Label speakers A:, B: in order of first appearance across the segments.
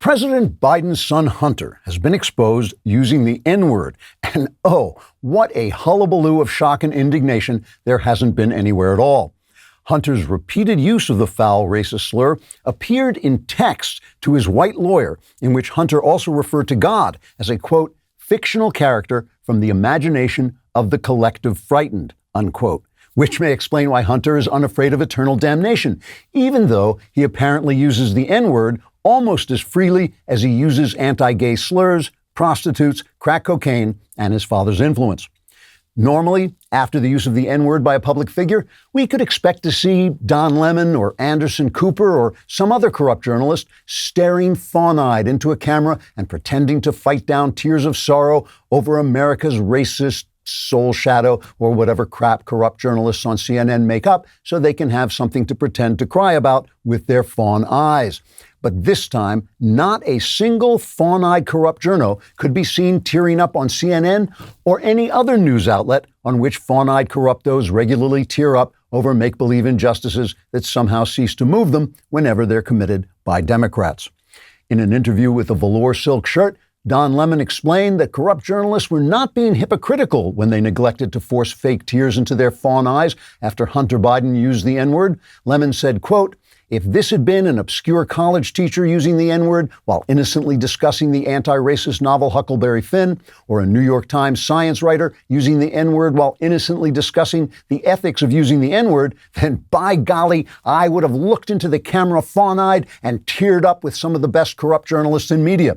A: President Biden's son Hunter has been exposed using the N-word. And oh, what a hullabaloo of shock and indignation there hasn't been anywhere at all. Hunter's repeated use of the foul racist slur appeared in text to his white lawyer, in which Hunter also referred to God as a, quote, fictional character from the imagination of the collective frightened, unquote, which may explain why Hunter is unafraid of eternal damnation, even though he apparently uses the N-word almost as freely as he uses anti-gay slurs, prostitutes, crack cocaine, and his father's influence. Normally, after the use of the N-word by a public figure, we could expect to see Don Lemon or Anderson Cooper or some other corrupt journalist staring fawn-eyed into a camera and pretending to fight down tears of sorrow over America's racist soul shadow or whatever crap corrupt journalists on CNN make up so they can have something to pretend to cry about with their fawn eyes. But this time, not a single fawn-eyed corrupt journo could be seen tearing up on CNN or any other news outlet on which fawn-eyed corruptos regularly tear up over make-believe injustices that somehow cease to move them whenever they're committed by Democrats. In an interview with a velour silk shirt, Don Lemon explained that corrupt journalists were not being hypocritical when they neglected to force fake tears into their fawn eyes after Hunter Biden used the N-word. Lemon said, quote, "If this had been an obscure college teacher using the N-word while innocently discussing the anti-racist novel Huckleberry Finn, or a New York Times science writer using the N-word while innocently discussing the ethics of using the N-word, then by golly, I would have looked into the camera fawn-eyed and teared up with some of the best corrupt journalists in media.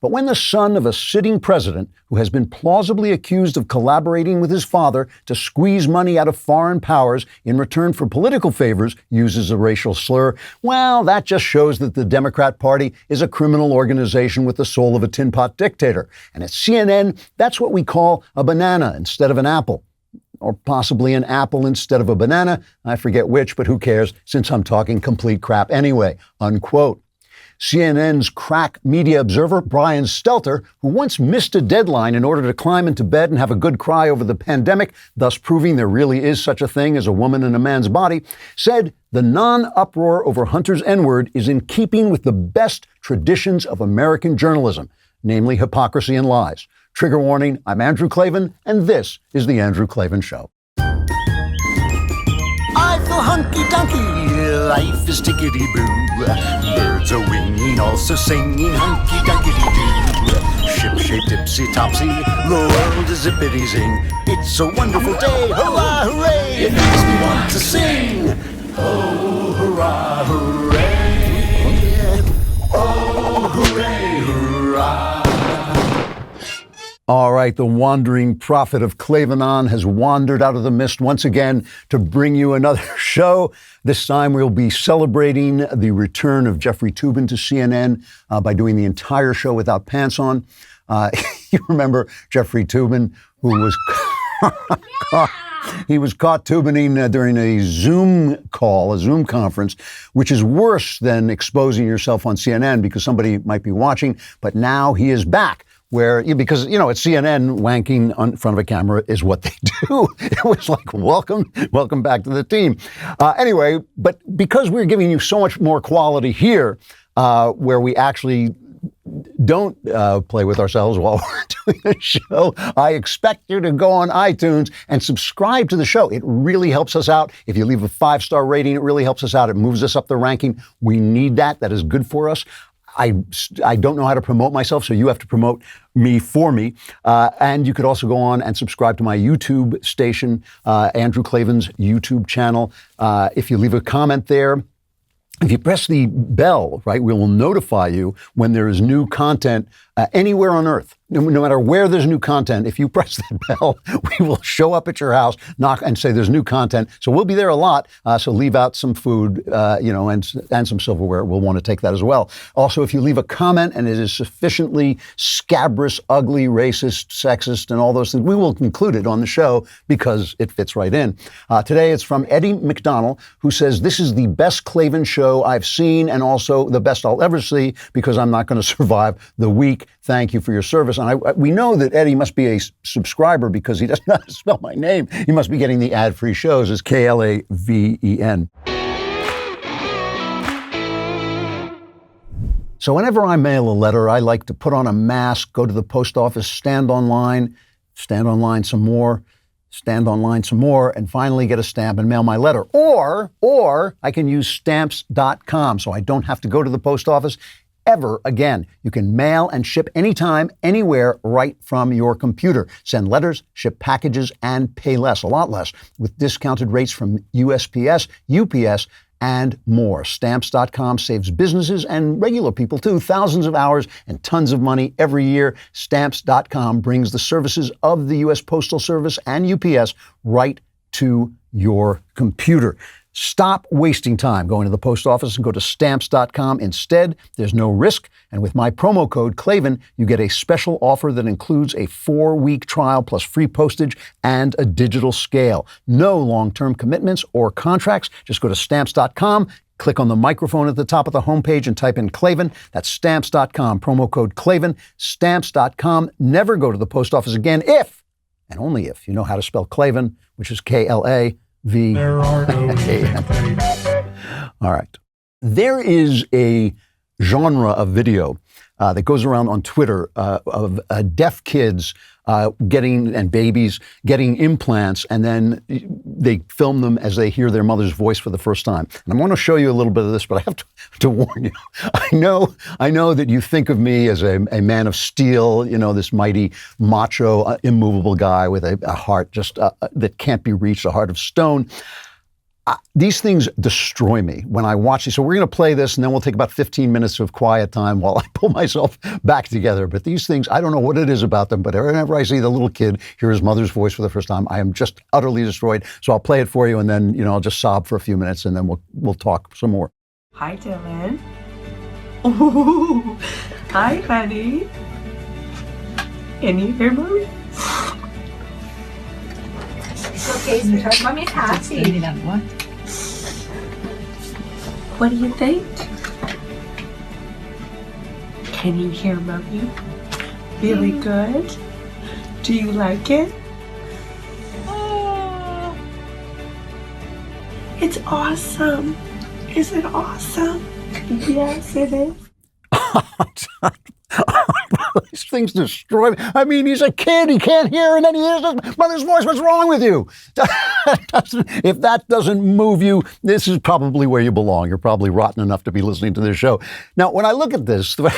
A: But when the son of a sitting president who has been plausibly accused of collaborating with his father to squeeze money out of foreign powers in return for political favors uses a racial slur, well, that just shows that the Democrat Party is a criminal organization with the soul of a tin pot dictator. And at CNN, that's what we call a banana instead of an apple. Or possibly an apple instead of a banana. I forget which, but who cares, since I'm talking complete crap anyway," unquote. CNN's crack media observer, Brian Stelter, who once missed a deadline in order to climb into bed and have a good cry over the pandemic, thus proving there really is such a thing as a woman in a man's body, said the non-uproar over Hunter's N-word is in keeping with the best traditions of American journalism, namely hypocrisy and lies. Trigger warning, I'm Andrew Klavan, and this is The Andrew Klavan Show.
B: I feel hunky-dunky, life is tickety-boo. Birds are winging, also singing hunky-dunky-doo. Ship-shape, tipsy-topsy, the world is zippity-zing. It's a wonderful day, hurrah, hooray! It makes me want to sing. Oh, hurrah, hooray! Oh, hooray, hurrah!
A: All right, the wandering prophet of Klavan has wandered out of the mist once again to bring you another show. This time we'll be celebrating the return of Jeffrey Toobin to CNN by doing the entire show without pants on. You remember Jeffrey Toobin, who was he was caught tubining during a Zoom call, a Zoom conference, which is worse than exposing yourself on CNN because somebody might be watching. But now he is back. Because, at CNN, wanking in front of a camera is what they do. It was like, welcome back to the team. Anyway, but because we're giving you so much more quality here, where we actually don't play with ourselves while we're doing the show, I expect you to go on iTunes and subscribe to the show. It really helps us out. If you leave a 5-star rating, it really helps us out. It moves us up the ranking. We need that. That is good for us. I don't know how to promote myself, so you have to promote me for me. And you could also go on and subscribe to my YouTube station, Andrew Klavan's YouTube channel. If you leave a comment there, if you press the bell, right, we will notify you when there is new content anywhere on earth. No matter where there's new content, if you press that bell, we will show up at your house, knock, and say there's new content. So we'll be there a lot. So leave out some food, and some silverware. We'll want to take that as well. Also, if you leave a comment and it is sufficiently scabrous, ugly, racist, sexist, and all those things, we will include it on the show because it fits right in. Today, it's from Eddie McDonald, who says, "This is the best Klavan show I've seen and also the best I'll ever see because I'm not going to survive the week. Thank you for your service." And we know that Eddie must be a subscriber because he doesn't know how to spell my name. He must be getting the ad-free shows. It's Klaven. So whenever I mail a letter, I like to put on a mask, go to the post office, stand online some more, stand online some more, and finally get a stamp and mail my letter. Or I can use stamps.com so I don't have to go to the post office ever again. You can mail and ship anytime, anywhere, right from your computer. Send letters, ship packages, and pay less, a lot less, with discounted rates from USPS, UPS, and more. Stamps.com saves businesses and regular people too thousands of hours and tons of money every year. Stamps.com brings the services of the U.S. Postal Service and UPS right to your computer. Stop wasting time going to the post office and go to Stamps.com instead. There's no risk. And with my promo code Klavan, you get a special offer that includes a 4-week trial plus free postage and a digital scale. No long-term commitments or contracts. Just go to Stamps.com, click on the microphone at the top of the homepage and type in Klavan. That's Stamps.com, promo code Klavan. Stamps.com. Never go to the post office again if, and only if, you know how to spell Klavan, which is Klavan.
C: There are no
A: All right. There is a genre of video that goes around on Twitter of deaf kids and babies getting implants, and then they film them as they hear their mother's voice for the first time. And I want to show you a little bit of this, but I have to warn you. I know that you think of me as a man of steel, this mighty, macho, immovable guy with a heart just that can't be reached, a heart of stone. These things destroy me when I watch these. So we're going to play this, and then we'll take about 15 minutes of quiet time while I pull myself back together. But these things, I don't know what it is about them, but whenever I see the little kid hear his mother's voice for the first time, I am just utterly destroyed. So I'll play it for you, and then I'll just sob for a few minutes, and then we'll talk some more.
D: Hi, Dylan. Oh, hi, honey. Can you hear mommy?
E: Okay, sweetheart. Mommy's happy.
D: What do you think? Can you hear mommy? Really good? Do you like it? Oh. It's awesome. Is it awesome? Yes, it is.
A: These things destroy me. I mean, he's a kid. He can't hear, and then he hears his mother's voice. What's wrong with you? If that doesn't move you, this is probably where you belong. You're probably rotten enough to be listening to this show. Now, when I look at this, the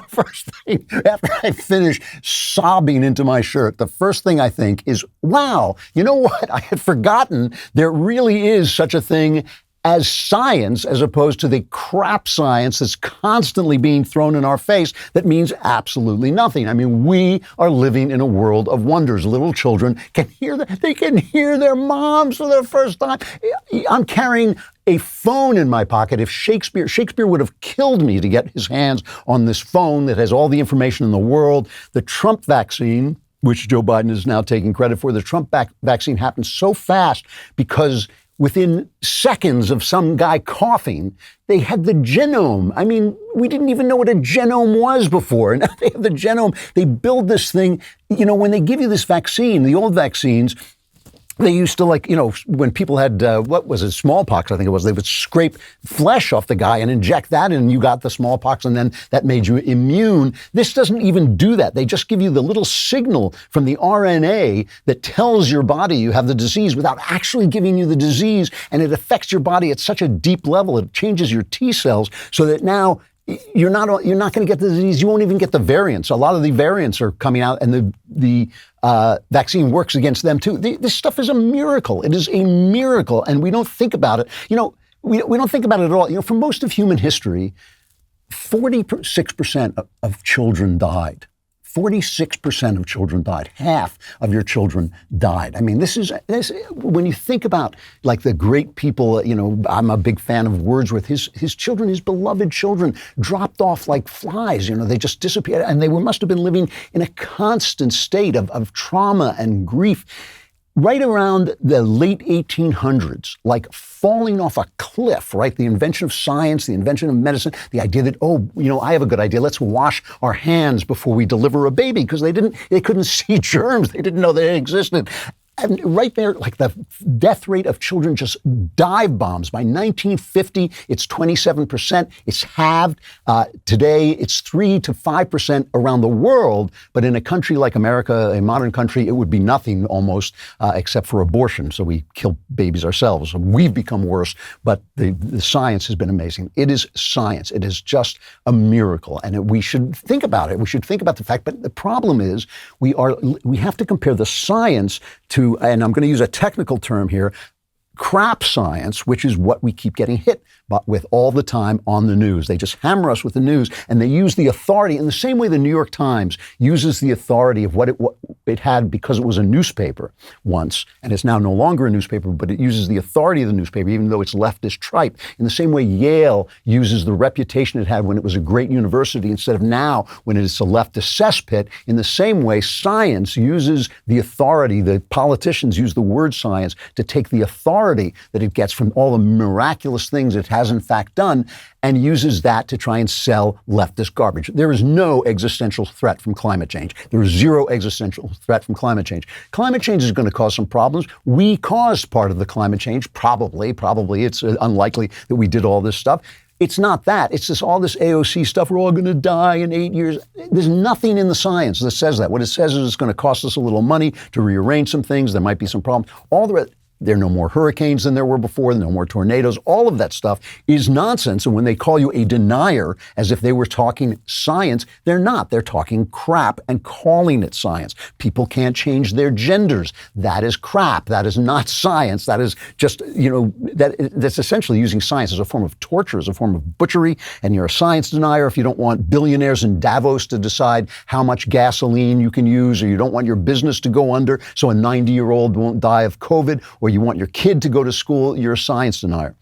A: first thing, after I finish sobbing into my shirt, the first thing I think is, wow, you know what? I had forgotten there really is such a thing as science, as opposed to the crap science that's constantly being thrown in our face that means absolutely nothing. I mean, we are living in a world of wonders. Little children can hear they can hear their moms for the first time. I'm carrying a phone in my pocket. If Shakespeare would have killed me to get his hands on this phone that has all the information in the world. The Trump vaccine, which Joe Biden is now taking credit for, the Trump vaccine happened so fast because within seconds of some guy coughing, they had the genome. I mean, we didn't even know what a genome was before. Now they have the genome. They build this thing. When they give you this vaccine, the old vaccines, they used to when people had, smallpox, I think it was, they would scrape flesh off the guy and inject that and you got the smallpox and then that made you immune. This doesn't even do that. They just give you the little signal from the RNA that tells your body you have the disease without actually giving you the disease, and it affects your body at such a deep level. It changes your T cells so that now you're not going to get the disease. You won't even get the variants. A lot of the variants are coming out, and the vaccine works against them too. This stuff is a miracle. It is a miracle, and we don't think about it. We don't think about it at all. For most of human history, 46% of children died. 46% of children died. Half of your children died. I mean, this when you think about like the great people, I'm a big fan of Wordsworth. His children, his beloved children, dropped off like flies. They just disappeared, and they must have been living in a constant state of trauma and grief. Right around the late 1800s, like falling off a cliff, right? The invention of science, the invention of medicine, the idea that, I have a good idea. Let's wash our hands before we deliver a baby, because they couldn't see germs. They didn't know they existed. right there, like the death rate of children, just dive bombs. By 1950, it's 27%. It's halved. Today, it's 3 to 5% around the world. But in a country like America, a modern country, it would be nothing almost, except for abortion. So we kill babies ourselves. So we've become worse. But the science has been amazing. It is science. It is just a miracle. And we should think about it. We should think about the fact. But the problem is we have to compare the science to, and I'm going to use a technical term here, crap science, which is what we keep getting hit with all the time on the news. They just hammer us with the news, and they use the authority in the same way the New York Times uses the authority of what it had because it was a newspaper once, and it's now no longer a newspaper, but it uses the authority of the newspaper, even though it's leftist tripe. In the same way Yale uses the reputation it had when it was a great university instead of now when it's a leftist cesspit. In the same way, science uses the authority, the politicians use the word science to take the authority that it gets from all the miraculous things it has in fact done and uses that to try and sell leftist garbage. There is no existential threat from climate change. There is zero existential threat from climate change. Climate change is going to cause some problems. We caused part of the climate change, probably. It's unlikely that we did all this stuff. It's not that. It's just all this AOC stuff. We're all going to die in 8 years. There's nothing in the science that says that. What it says is it's going to cost us a little money to rearrange some things. There might be some problems. All the rest. There are no more hurricanes than there were before, no more tornadoes. All of that stuff is nonsense. And when they call you a denier, as if they were talking science, they're not. They're talking crap and calling it science. People can't change their genders. That is crap. That is not science. That is just, that's essentially using science as a form of torture, as a form of butchery. And you're a science denier if you don't want billionaires in Davos to decide how much gasoline you can use, or you don't want your business to go under so a 90-year-old won't die of COVID, or you want your kid to go to school, you're a science denier.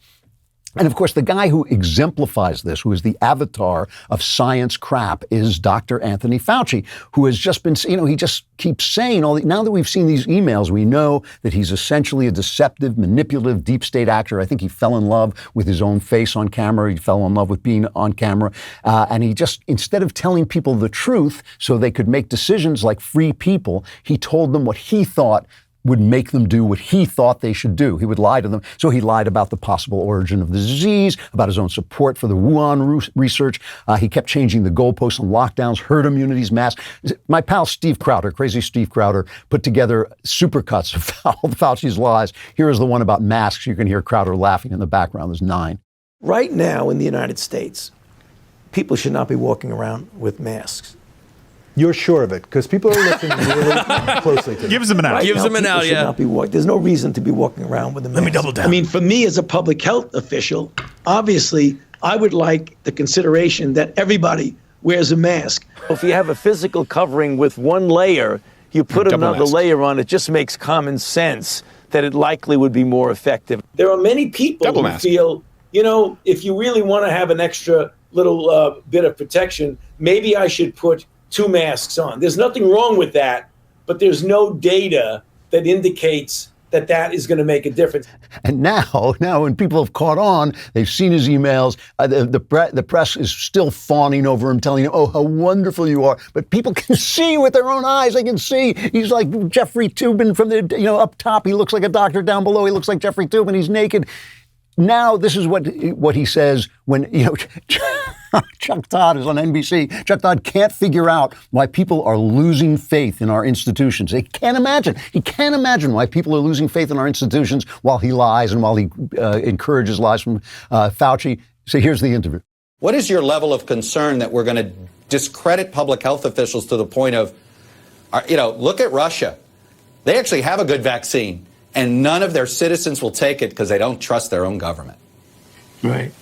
A: And of course, the guy who exemplifies this, who is the avatar of science crap, is Dr. Anthony Fauci, who has just been, he just keeps saying now that we've seen these emails, we know that he's essentially a deceptive, manipulative, deep state actor. I think he fell in love with his own face on camera. He fell in love with being on camera. And he just, instead of telling people the truth so they could make decisions like free people, he told them what he thought would make them do what he thought they should do. He would lie to them. So he lied about the possible origin of the disease, about his own support for the Wuhan research. He kept changing the goalposts on lockdowns, herd immunities, masks. My pal Steve Crowder, crazy Steve Crowder, put together supercuts of Fauci's lies. Here is the one about masks. You can hear Crowder laughing in the background. There's 9.
C: Right now in the United States, people should not be walking around with masks.
F: You're sure of it, because people are listening really closely to
G: Gives them an out.
C: Right
G: Gives
C: now,
G: them an
C: people
G: out,
C: should
G: yeah.
C: not be there's no reason to be walking around with a mask.
G: Let me double down.
H: I mean, for me as a public health official, obviously, I would like the consideration that everybody wears a mask.
C: If you have a physical covering with one layer, you put
G: Double
C: another
G: mask.
C: layer on, it just makes common sense that it likely would be more effective.
H: There are many people
G: Double
H: who
G: mask.
H: feel, if you really want to have an extra little bit of protection, maybe I should put 2 masks on. There's nothing wrong with that, but there's no data that indicates that that is going to make a difference.
A: And now when people have caught on, they've seen his emails, the press is still fawning over him, telling him, oh, how wonderful you are. But people can see with their own eyes. They can see he's like Jeffrey Toobin from the, up top. He looks like a doctor down below. He looks like Jeffrey Toobin. He's naked. Now, this is what he says when, Chuck Todd is on NBC. Chuck Todd can't figure out why people are losing faith in our institutions. He can't imagine why people are losing faith in our institutions while he lies and while he encourages lies from Fauci. So here's the interview.
I: What is your level of concern that we're going to discredit public health officials to the point of, look at Russia. They actually have a good vaccine, and none of their citizens will take it because they don't trust their own government.
H: Right.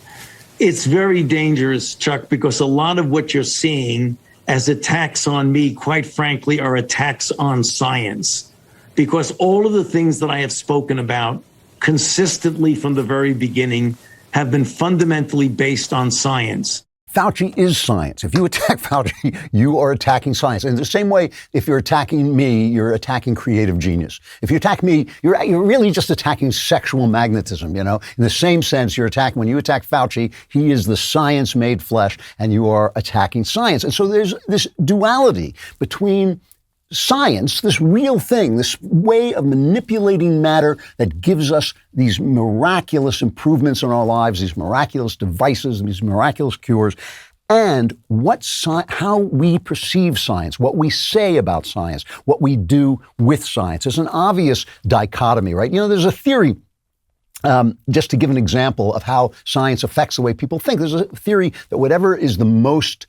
H: It's very dangerous, Chuck, because a lot of what you're seeing as attacks on me, quite frankly, are attacks on science. Because all of the things that I have spoken about consistently from the very beginning have been fundamentally based on science.
A: Fauci is science. If you attack Fauci, you are attacking science. In the same way, if you're attacking me, you're attacking creative genius. If you attack me, you're really just attacking sexual magnetism, In the same sense, when you attack Fauci, he is the science made flesh, and you are attacking science. And so there's this duality between science, this real thing, this way of manipulating matter that gives us these miraculous improvements in our lives, these miraculous devices, these miraculous cures, and how we perceive science, what we say about science, what we do with science. There's an obvious dichotomy, right? There's a theory, just to give an example of how science affects the way people think. There's a theory that whatever is the most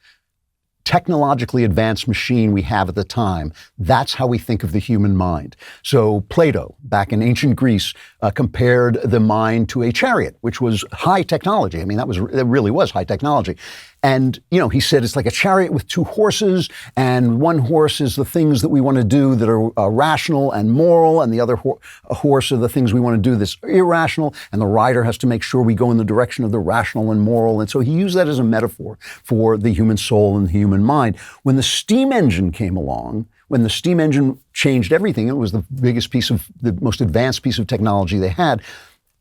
A: technologically advanced machine we have at the time, that's how we think of the human mind. So Plato, back in ancient Greece, compared the mind to a chariot, which was high technology. I mean, that really was high technology. And, he said it's like a chariot with two horses, and one horse is the things that we want to do that are rational and moral, and the other horse are the things we want to do that's irrational, and the rider has to make sure we go in the direction of the rational and moral. And so he used that as a metaphor for the human soul and the human mind. When the steam engine came along, when the steam engine changed everything, it was the most advanced piece of technology they had.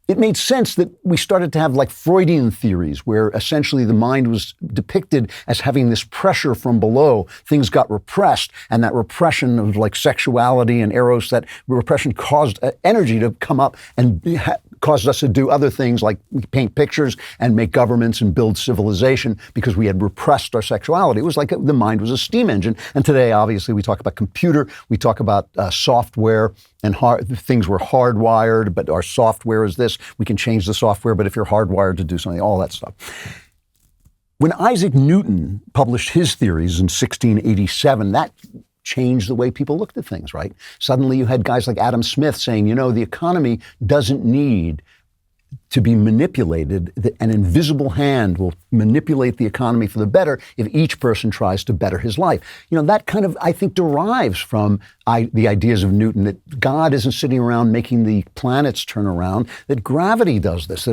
A: It made sense that we started to have like Freudian theories where essentially the mind was depicted as having this pressure from below. Things got repressed, and that repression of like sexuality and eros, that repression caused energy to come up and caused us to do other things like paint pictures and make governments and build civilization because we had repressed our sexuality. It was like the mind was a steam engine. And today, obviously, we talk about computer, we talk about software, and things were hardwired, but our software is this. We can change the software, but if you're hardwired to do something, all that stuff. When Isaac Newton published his theories in 1687, that changed the way people looked at things, right? Suddenly you had guys like Adam Smith saying, the economy doesn't need to be manipulated. An invisible hand will manipulate the economy for the better if each person tries to better his life. That kind of, I think, derives from the ideas of Newton, that God isn't sitting around making the planets turn around, that gravity does this.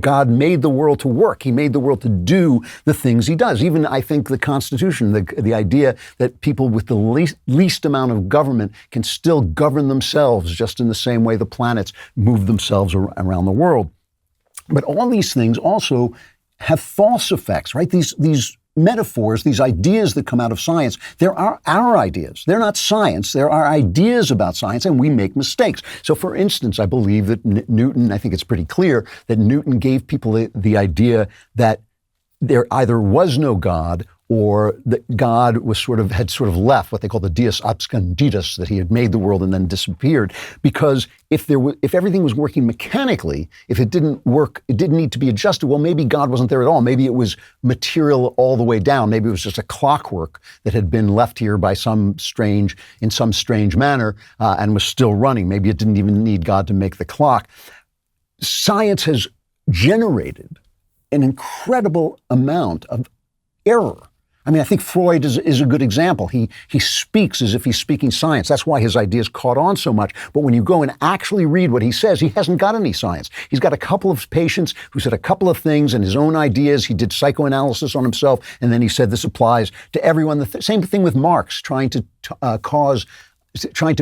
A: God made the world to work. He made the world to do the things he does. Even, I think, the Constitution, the idea that people with the least amount of government can still govern themselves just in the same way the planets move themselves around the world. But all these things also have false effects, right? These metaphors, these ideas that come out of science, they're our ideas. They're not science. They're our ideas about science, and we make mistakes. So, for instance, I believe that Newton, I think it's pretty clear that Newton gave people the idea that there either was no God or that God had sort of left, what they call the Deus absconditus, that he had made the world and then disappeared. Because if everything was working mechanically, if it didn't work, it didn't need to be adjusted, well, maybe God wasn't there at all. Maybe it was material all the way down. Maybe it was just a clockwork that had been left here by in some strange manner and was still running. Maybe it didn't even need God to make the clock. Science has generated an incredible amount of error. I mean, I think Freud is a good example. He speaks as if he's speaking science. That's why his ideas caught on so much. But when you go and actually read what he says, he hasn't got any science. He's got a couple of patients who said a couple of things and his own ideas. He did psychoanalysis on himself, and then he said this applies to everyone. The same thing with Marx, trying to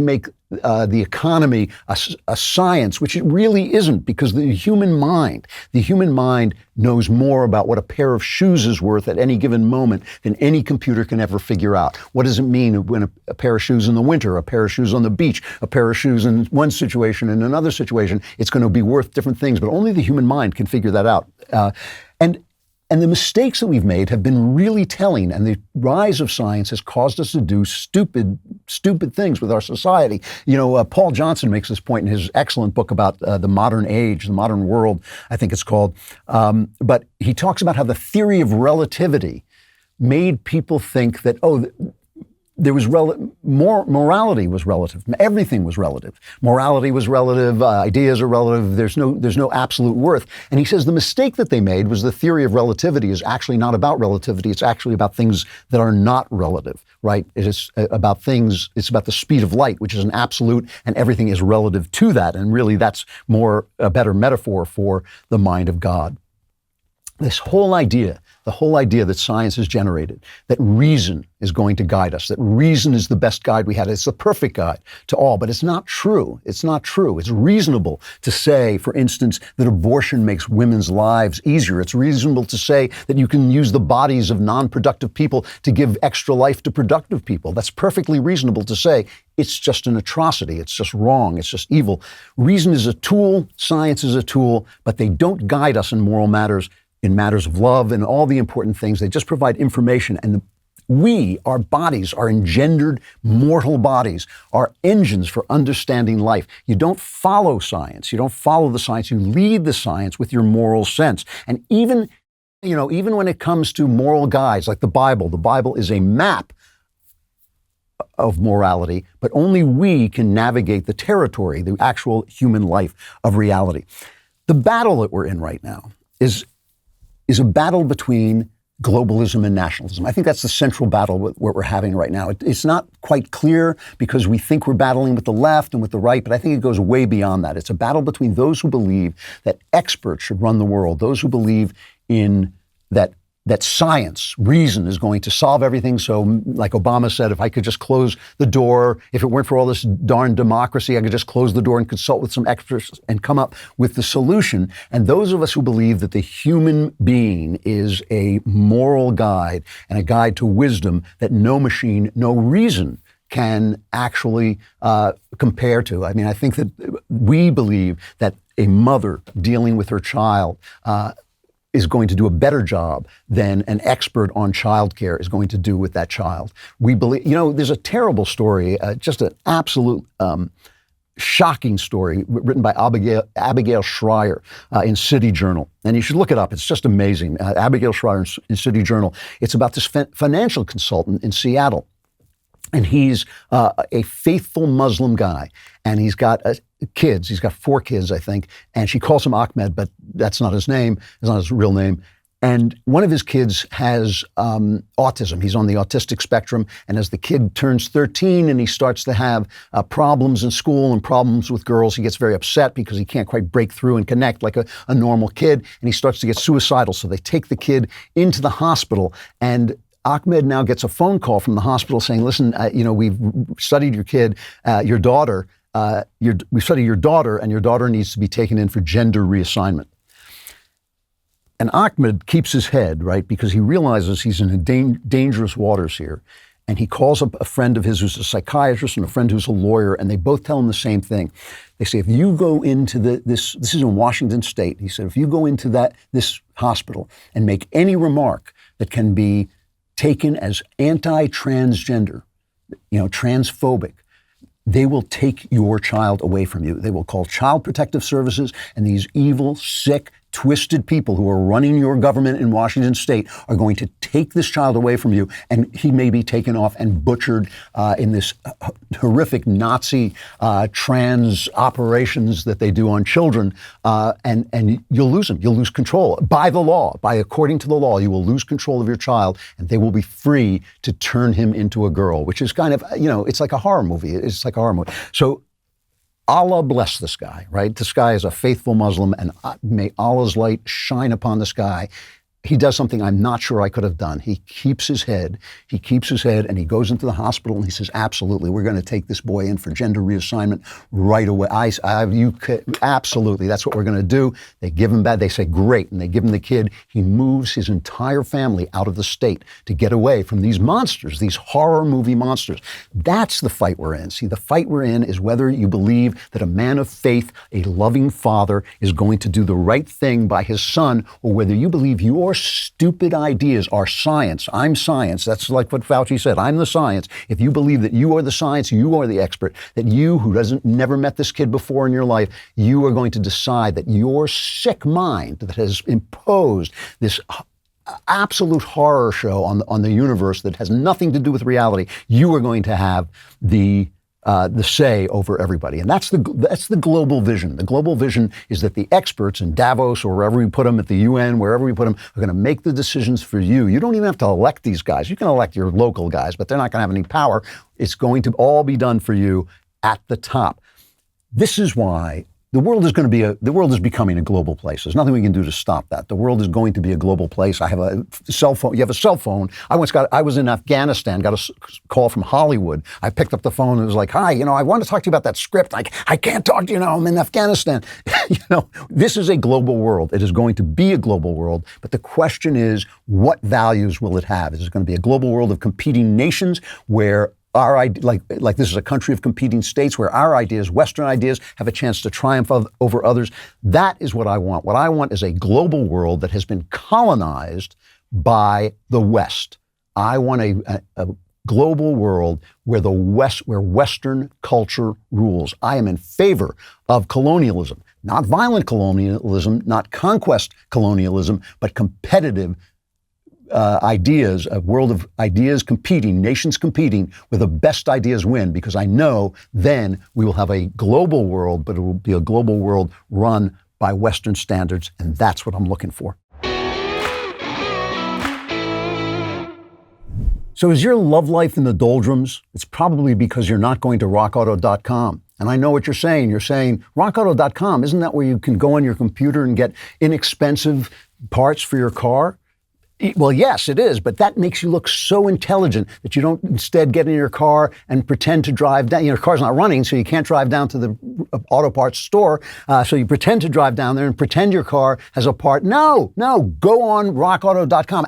A: make the economy a science, which it really isn't, because the human mind knows more about what a pair of shoes is worth at any given moment than any computer can ever figure out. What does it mean when a pair of shoes in the winter, a pair of shoes on the beach, a pair of shoes in one situation, in another situation, it's going to be worth different things, but only the human mind can figure that out. And the mistakes that we've made have been really telling, and the rise of science has caused us to do stupid things with our society. Paul Johnson makes this point in his excellent book about the modern age, the modern world, I think it's called. But he talks about how the theory of relativity made people think that, there was morality was relative. Everything was relative. Morality was relative. Ideas are relative. There's no absolute worth. And he says the mistake that they made was the theory of relativity is actually not about relativity. It's actually about things that are not relative, right? It is about things. It's about the speed of light, which is an absolute, and everything is relative to that. And really, that's a better metaphor for the mind of God. This whole idea, the whole idea that science has generated, that reason is going to guide us, that reason is the best guide we had. It's the perfect guide to all, but it's not true. It's not true. It's reasonable to say, for instance, that abortion makes women's lives easier. It's reasonable to say that you can use the bodies of non-productive people to give extra life to productive people. That's perfectly reasonable to say. It's just an atrocity. It's just wrong. It's just evil. Reason is a tool. Science is a tool, but they don't guide us in moral matters, in matters of love and all the important things. They just provide information. And our bodies, our engendered mortal bodies, are engines for understanding life. You don't follow science. You don't follow the science. You lead the science with your moral sense. And even when it comes to moral guides like the Bible is a map of morality, but only we can navigate the territory, the actual human life of reality. The battle that we're in right now is a battle between globalism and nationalism. I think that's the central battle what we're having right now. It's not quite clear because we think we're battling with the left and with the right, but I think it goes way beyond that. It's a battle between those who believe that experts should run the world, those who believe in that science, reason is going to solve everything. So like Obama said, if I could just close the door, if it weren't for all this darn democracy, I could just close the door and consult with some experts and come up with the solution. And those of us who believe that the human being is a moral guide and a guide to wisdom that no machine, no reason can actually compare to. I mean, I think that we believe that a mother dealing with her child is going to do a better job than an expert on childcare is going to do with that child. We believe, there's a terrible story, just an absolute shocking story written by Abigail Schreier in City Journal. And you should look it up. It's just amazing. Abigail Schreier in City Journal. It's about this financial consultant in Seattle. And he's a faithful Muslim guy. And he's got kids. He's got 4 kids, I think. And she calls him Ahmed, but that's not his name. It's not his real name. And one of his kids has autism. He's on the autistic spectrum. And as the kid turns 13 and he starts to have problems in school and problems with girls, he gets very upset because he can't quite break through and connect like a normal kid. And he starts to get suicidal. So they take the kid into the hospital. And Ahmed now gets a phone call from the hospital saying, listen, we've studied your kid, your daughter. We've studied your daughter, and your daughter needs to be taken in for gender reassignment. And Ahmed keeps his head, right, because he realizes he's in dangerous waters here. And he calls up a friend of his who's a psychiatrist and a friend who's a lawyer, and they both tell him the same thing. They say, if you go into this is in Washington State. He said, if you go into this hospital and make any remark that can be taken as anti-transgender, transphobic, they will take your child away from you. They will call Child Protective Services, and these evil, sick, twisted people who are running your government in Washington State are going to take this child away from you, and he may be taken off and butchered in this horrific Nazi trans operations that they do on children, and you'll lose him. You'll lose control. By the law, according to the law, you will lose control of your child, and they will be free to turn him into a girl, which is kind of, it's like a horror movie. It's like a horror movie. So Allah bless this guy, right? This guy is a faithful Muslim, and may Allah's light shine upon this guy. He does something I'm not sure I could have done. He keeps his head, and he goes into the hospital and he says, absolutely, we're going to take this boy in for gender reassignment right away. Absolutely, that's what we're going to do. They give him back, they say, great, and they give him the kid. He moves his entire family out of the state to get away from these monsters, these horror movie monsters. That's the fight we're in. See, the fight we're in is whether you believe that a man of faith, a loving father, is going to do the right thing by his son, or whether you believe your stupid ideas are science. I'm science. That's like what Fauci said. I'm the science. If you believe that you are the science, you are the expert, that you, who never met this kid before in your life, you are going to decide that your sick mind that has imposed this absolute horror show on the universe that has nothing to do with reality, you are going to have the say over everybody. And that's the global vision. The global vision is that the experts in Davos or wherever we put them, at the UN, wherever we put them, are going to make the decisions for you. You don't even have to elect these guys. You can elect your local guys, but they're not going to have any power. It's going to all be done for you at the top. This is why the world is becoming a global place. There's nothing we can do to stop that. The world is going to be a global place. I have a cell phone. You have a cell phone. I was in Afghanistan, got a call from Hollywood. I picked up the phone and it was like, hi, I want to talk to you about that script. I can't talk to you now. I'm in Afghanistan. This is a global world. It is going to be a global world. But the question is, what values will it have? Is it going to be a global world of competing nations where like this is a country of competing states where our ideas, Western ideas, have a chance to triumph over others? That is what I want. What I want is a global world that has been colonized by the West. I want a global world where where Western culture rules. I am in favor of colonialism, not violent colonialism, not conquest colonialism, but competitive ideas, a world of ideas competing, nations competing, where the best ideas win, because I know then we will have a global world, but it will be a global world run by Western standards, and that's what I'm looking for. So is your love life in the doldrums? It's probably because you're not going to RockAuto.com. And I know what you're saying. You're saying, RockAuto.com, isn't that where you can go on your computer and get inexpensive parts for your car? Well, yes, it is, but that makes you look so intelligent that you don't instead get in your car and pretend to drive down. Your car's not running, so you can't drive down to the auto parts store. So you pretend to drive down there and pretend your car has a part. No, go on RockAuto.com.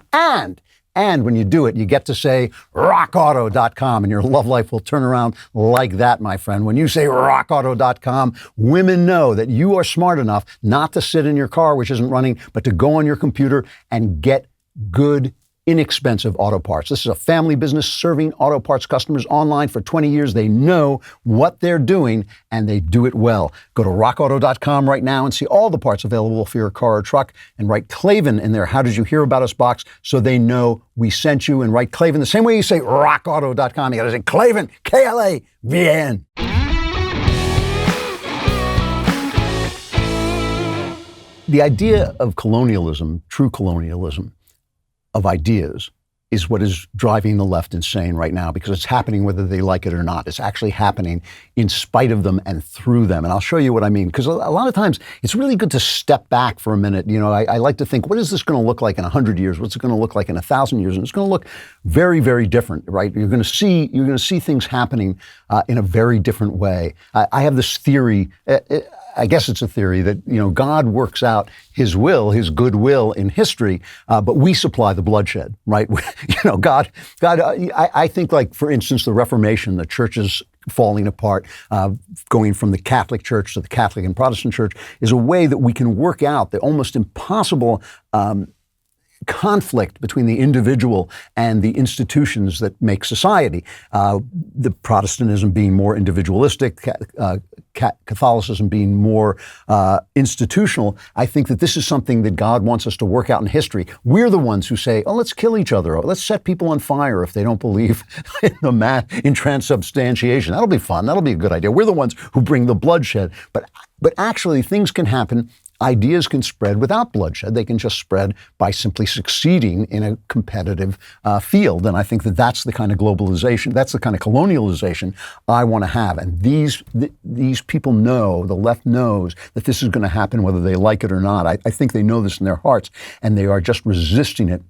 A: And when you do it, you get to say RockAuto.com, and your love life will turn around like that, my friend. When you say RockAuto.com, women know that you are smart enough not to sit in your car, which isn't running, but to go on your computer and get good, inexpensive auto parts. This is a family business serving auto parts customers online for 20 years. They know what they're doing, and they do it well. Go to rockauto.com right now and see all the parts available for your car or truck, and write Klavan in their How Did You Hear About Us box so they know we sent you, and write Klavan the same way you say rockauto.com. You got to say Klavan, K-L-A-V-A-N. The idea of colonialism, true colonialism, of ideas is what is driving the left insane right now, because it's happening whether they like it or not. It's actually happening in spite of them and through them. And I'll show you what I mean, because a lot of times it's really good to step back for a minute. I like to think, what is this going to look like in 100 years? What's it going to look like in 1,000 years? And it's going to look very, very different, right? You're going to see things happening in a very different way. I have this theory. I guess it's a theory that, God works out his will, his goodwill in history, but we supply the bloodshed, right? God, I think, like, for instance, the Reformation, the churches falling apart, going from the Catholic Church to the Catholic and Protestant Church, is a way that we can work out the almost impossible conflict between the individual and the institutions that make society. The Protestantism being more individualistic, Catholicism being more institutional. I think that this is something that God wants us to work out in history. We're the ones who say, oh, let's kill each other. Let's set people on fire if they don't believe in transubstantiation. That'll be fun. That'll be a good idea. We're the ones who bring the bloodshed. But actually, things can happen. Ideas can spread without bloodshed. They can just spread by simply succeeding in a competitive field. And I think that that's the kind of globalization, that's the kind of colonialization I want to have. And these people know, the left knows, that this is going to happen whether they like it or not. I think they know this in their hearts, and they are just resisting it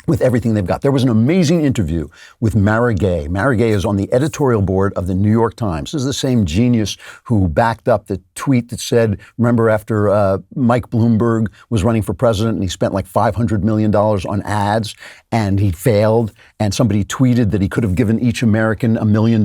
A: with everything they've got. There was an amazing interview with Mara Gay. Mara Gay is on the editorial board of the New York Times. This is the same genius who backed up the tweet that said, remember after Mike Bloomberg was running for president and he spent like $500 million on ads and he failed, and somebody tweeted that he could have given each American $1 million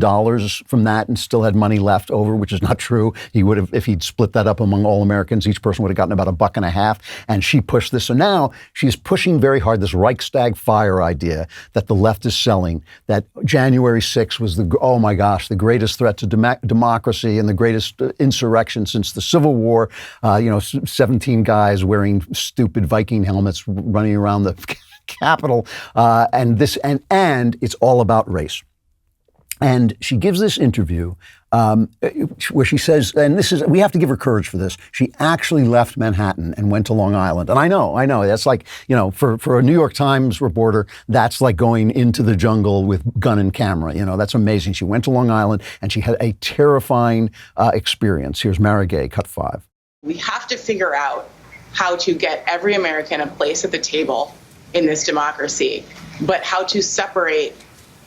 A: from that and still had money left over, which is not true. He would have, if he'd split that up among all Americans, each person would have gotten about $1.50. And she pushed this. So now she's pushing very hard this Reichstag fire idea that the left is selling, that January 6th was the greatest threat to democracy and the greatest insurrection since the Civil War. 17 guys wearing stupid Viking helmets running around the Capitol, and it's all about race. And she gives this interview where she says, and we have to give her courage for this. She actually left Manhattan and went to Long Island. And I know, that's like, for a New York Times reporter, that's like going into the jungle with gun and camera. That's amazing. She went to Long Island and she had a terrifying experience. Here's Mara Gay, cut 5.
G: We have to figure out how to get every American a place at the table in this democracy, but how to separate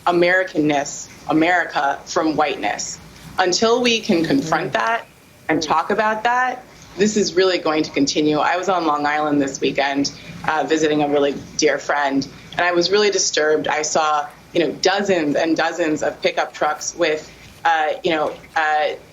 G: Americanness, America, from whiteness. Until we can confront that and talk about that, this is really going to continue. I was on Long Island this weekend visiting a really dear friend, and I was really disturbed. I saw, dozens and dozens of pickup trucks with,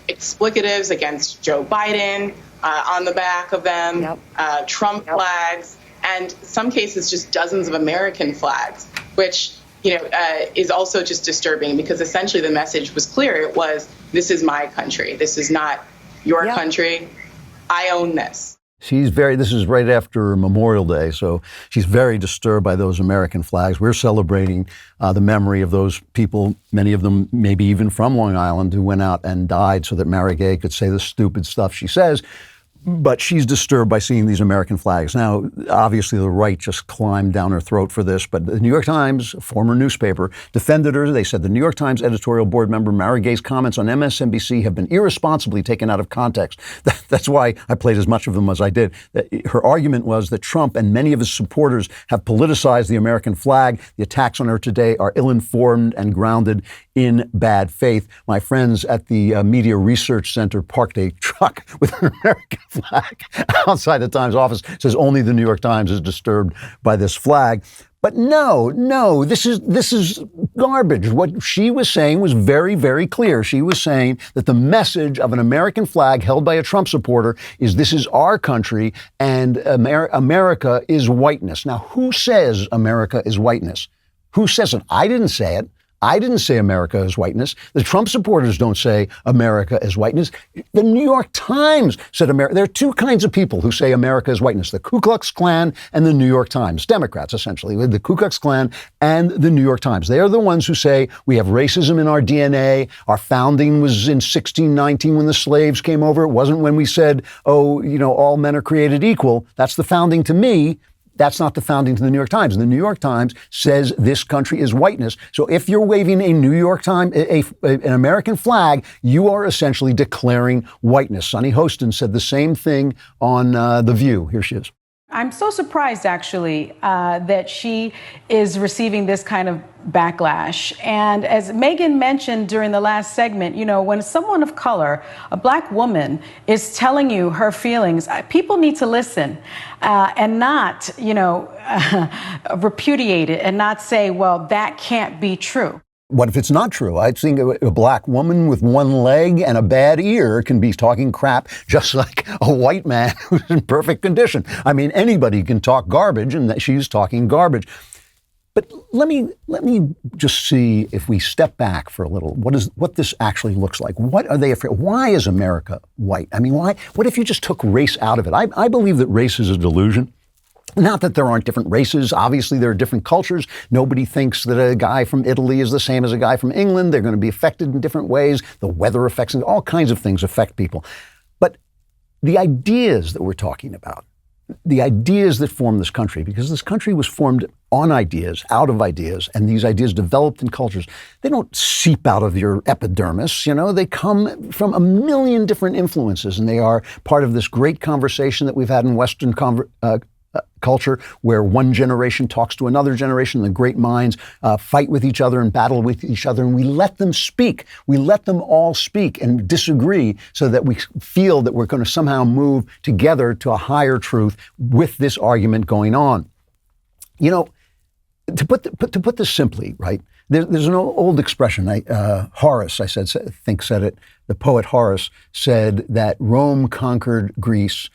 G: explicatives against Joe Biden on the back of them, Trump flags, and some cases just dozens of American flags, which is also just disturbing because essentially the message was clear. It was, this is my country. This is not your country. I own this.
A: This is right after Memorial Day, so she's very disturbed by those American flags. We're celebrating the memory of those people, many of them maybe even from Long Island, who went out and died so that Mary Gay could say the stupid stuff she says. But she's disturbed by seeing these American flags. Now, obviously, the right just climbed down her throat for this, but the New York Times, a former newspaper, defended her. They said the New York Times editorial board member Mary Gay's comments on MSNBC have been irresponsibly taken out of context. That's why I played as much of them as I did. Her argument was that Trump and many of his supporters have politicized the American flag. The attacks on her today are ill-informed and grounded in bad faith. My friends at the Media Research Center parked a truck with an American flag outside the Times office. It says only the New York Times is disturbed by this flag. But no, this is garbage. What she was saying was very, very clear. She was saying that the message of an American flag held by a Trump supporter is this is our country and America is whiteness. Now, who says America is whiteness? Who says it? I didn't say it. I didn't say America is whiteness. The Trump supporters don't say America is whiteness. The New York Times said America. There are two kinds of people who say America is whiteness: the Ku Klux Klan and the New York Times. Democrats, essentially, with the Ku Klux Klan and the New York Times. They are the ones who say we have racism in our DNA. Our founding was in 1619 when the slaves came over. It wasn't when we said, all men are created equal. That's the founding to me. That's not the founding to the New York Times. The New York Times says this country is whiteness. So if you're waving a New York Times, an American flag, you are essentially declaring whiteness. Sunny Hostin said the same thing on The View. Here she is.
J: I'm so surprised, actually, that she is receiving this kind of backlash. And as Megan mentioned during the last segment, when someone of color, a black woman, is telling you her feelings, people need to listen and not, repudiate it and not say, well, that can't be true.
A: What if it's not true? I think a black woman with one leg and a bad ear can be talking crap just like a white man who's in perfect condition. I mean, anybody can talk garbage, and that she's talking garbage. But let me just see, if we step back for a little, what this actually looks like. What are they afraid? Why is America white? I mean, why? What if you just took race out of it? I believe that race is a delusion. Not that there aren't different races. Obviously, there are different cultures. Nobody thinks that a guy from Italy is the same as a guy from England. They're going to be affected in different ways. The weather affects them. All kinds of things affect people. But the ideas that we're talking about, the ideas that form this country, because this country was formed on ideas, out of ideas, and these ideas developed in cultures. They don't seep out of your epidermis, they come from a million different influences, and they are part of this great conversation that we've had in Western culture, where one generation talks to another generation. The great minds fight with each other and battle with each other, and we let them speak. We let them all speak and disagree so that we feel that we're going to somehow move together to a higher truth with this argument going on. To put this simply, right? There's an old expression. Horace, I think said it. The poet Horace said that Rome conquered Greece.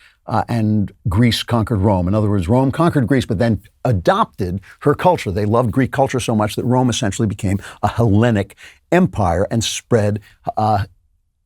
A: And Greece conquered Rome. In other words, Rome conquered Greece, but then adopted her culture. They loved Greek culture so much that Rome essentially became a Hellenic empire and spread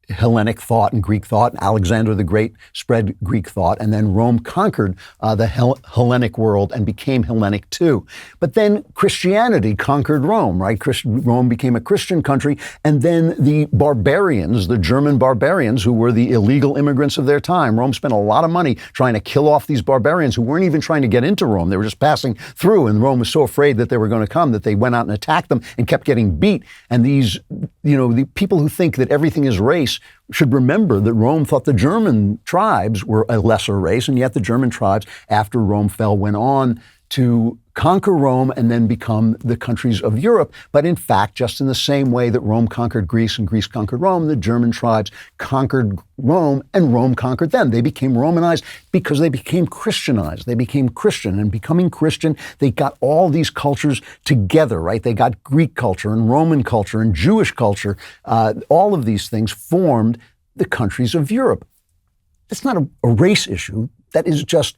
A: Hellenic thought and Greek thought. Alexander the Great spread Greek thought, and then Rome conquered the Hellenic world and became Hellenic too. But then Christianity conquered Rome, right? Rome became a Christian country, and then the barbarians, the German barbarians, who were the illegal immigrants of their time, Rome spent a lot of money trying to kill off these barbarians who weren't even trying to get into Rome. They were just passing through, and Rome was so afraid that they were going to come that they went out and attacked them and kept getting beat. And these, the people who think that everything is race should remember that Rome thought the German tribes were a lesser race, and yet the German tribes, after Rome fell, went on to conquer Rome and then become the countries of Europe. But in fact, just in the same way that Rome conquered Greece and Greece conquered Rome, the German tribes conquered Rome and Rome conquered them. They became Romanized because they became Christianized. They became Christian, and becoming Christian, they got all these cultures together, right? They got Greek culture and Roman culture and Jewish culture. All of these things formed the countries of Europe. It's not a race issue. That is just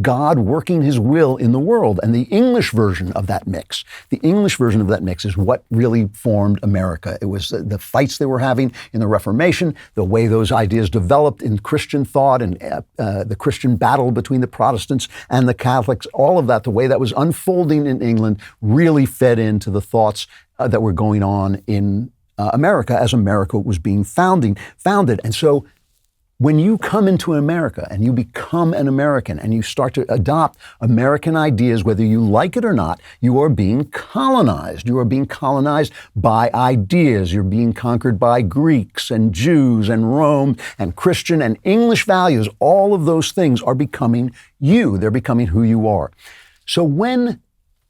A: God working his will in the world. And the English version of that mix, is what really formed America. It was the fights they were having in the Reformation, the way those ideas developed in Christian thought, and the Christian battle between the Protestants and the Catholics, all of that, the way that was unfolding in England really fed into the thoughts that were going on in America as America was being founded. And so when you come into America and you become an American and you start to adopt American ideas, whether you like it or not, you are being colonized. You are being colonized by ideas. You're being conquered by Greeks and Jews and Rome and Christian and English values. All of those things are becoming you. They're becoming who you are. So when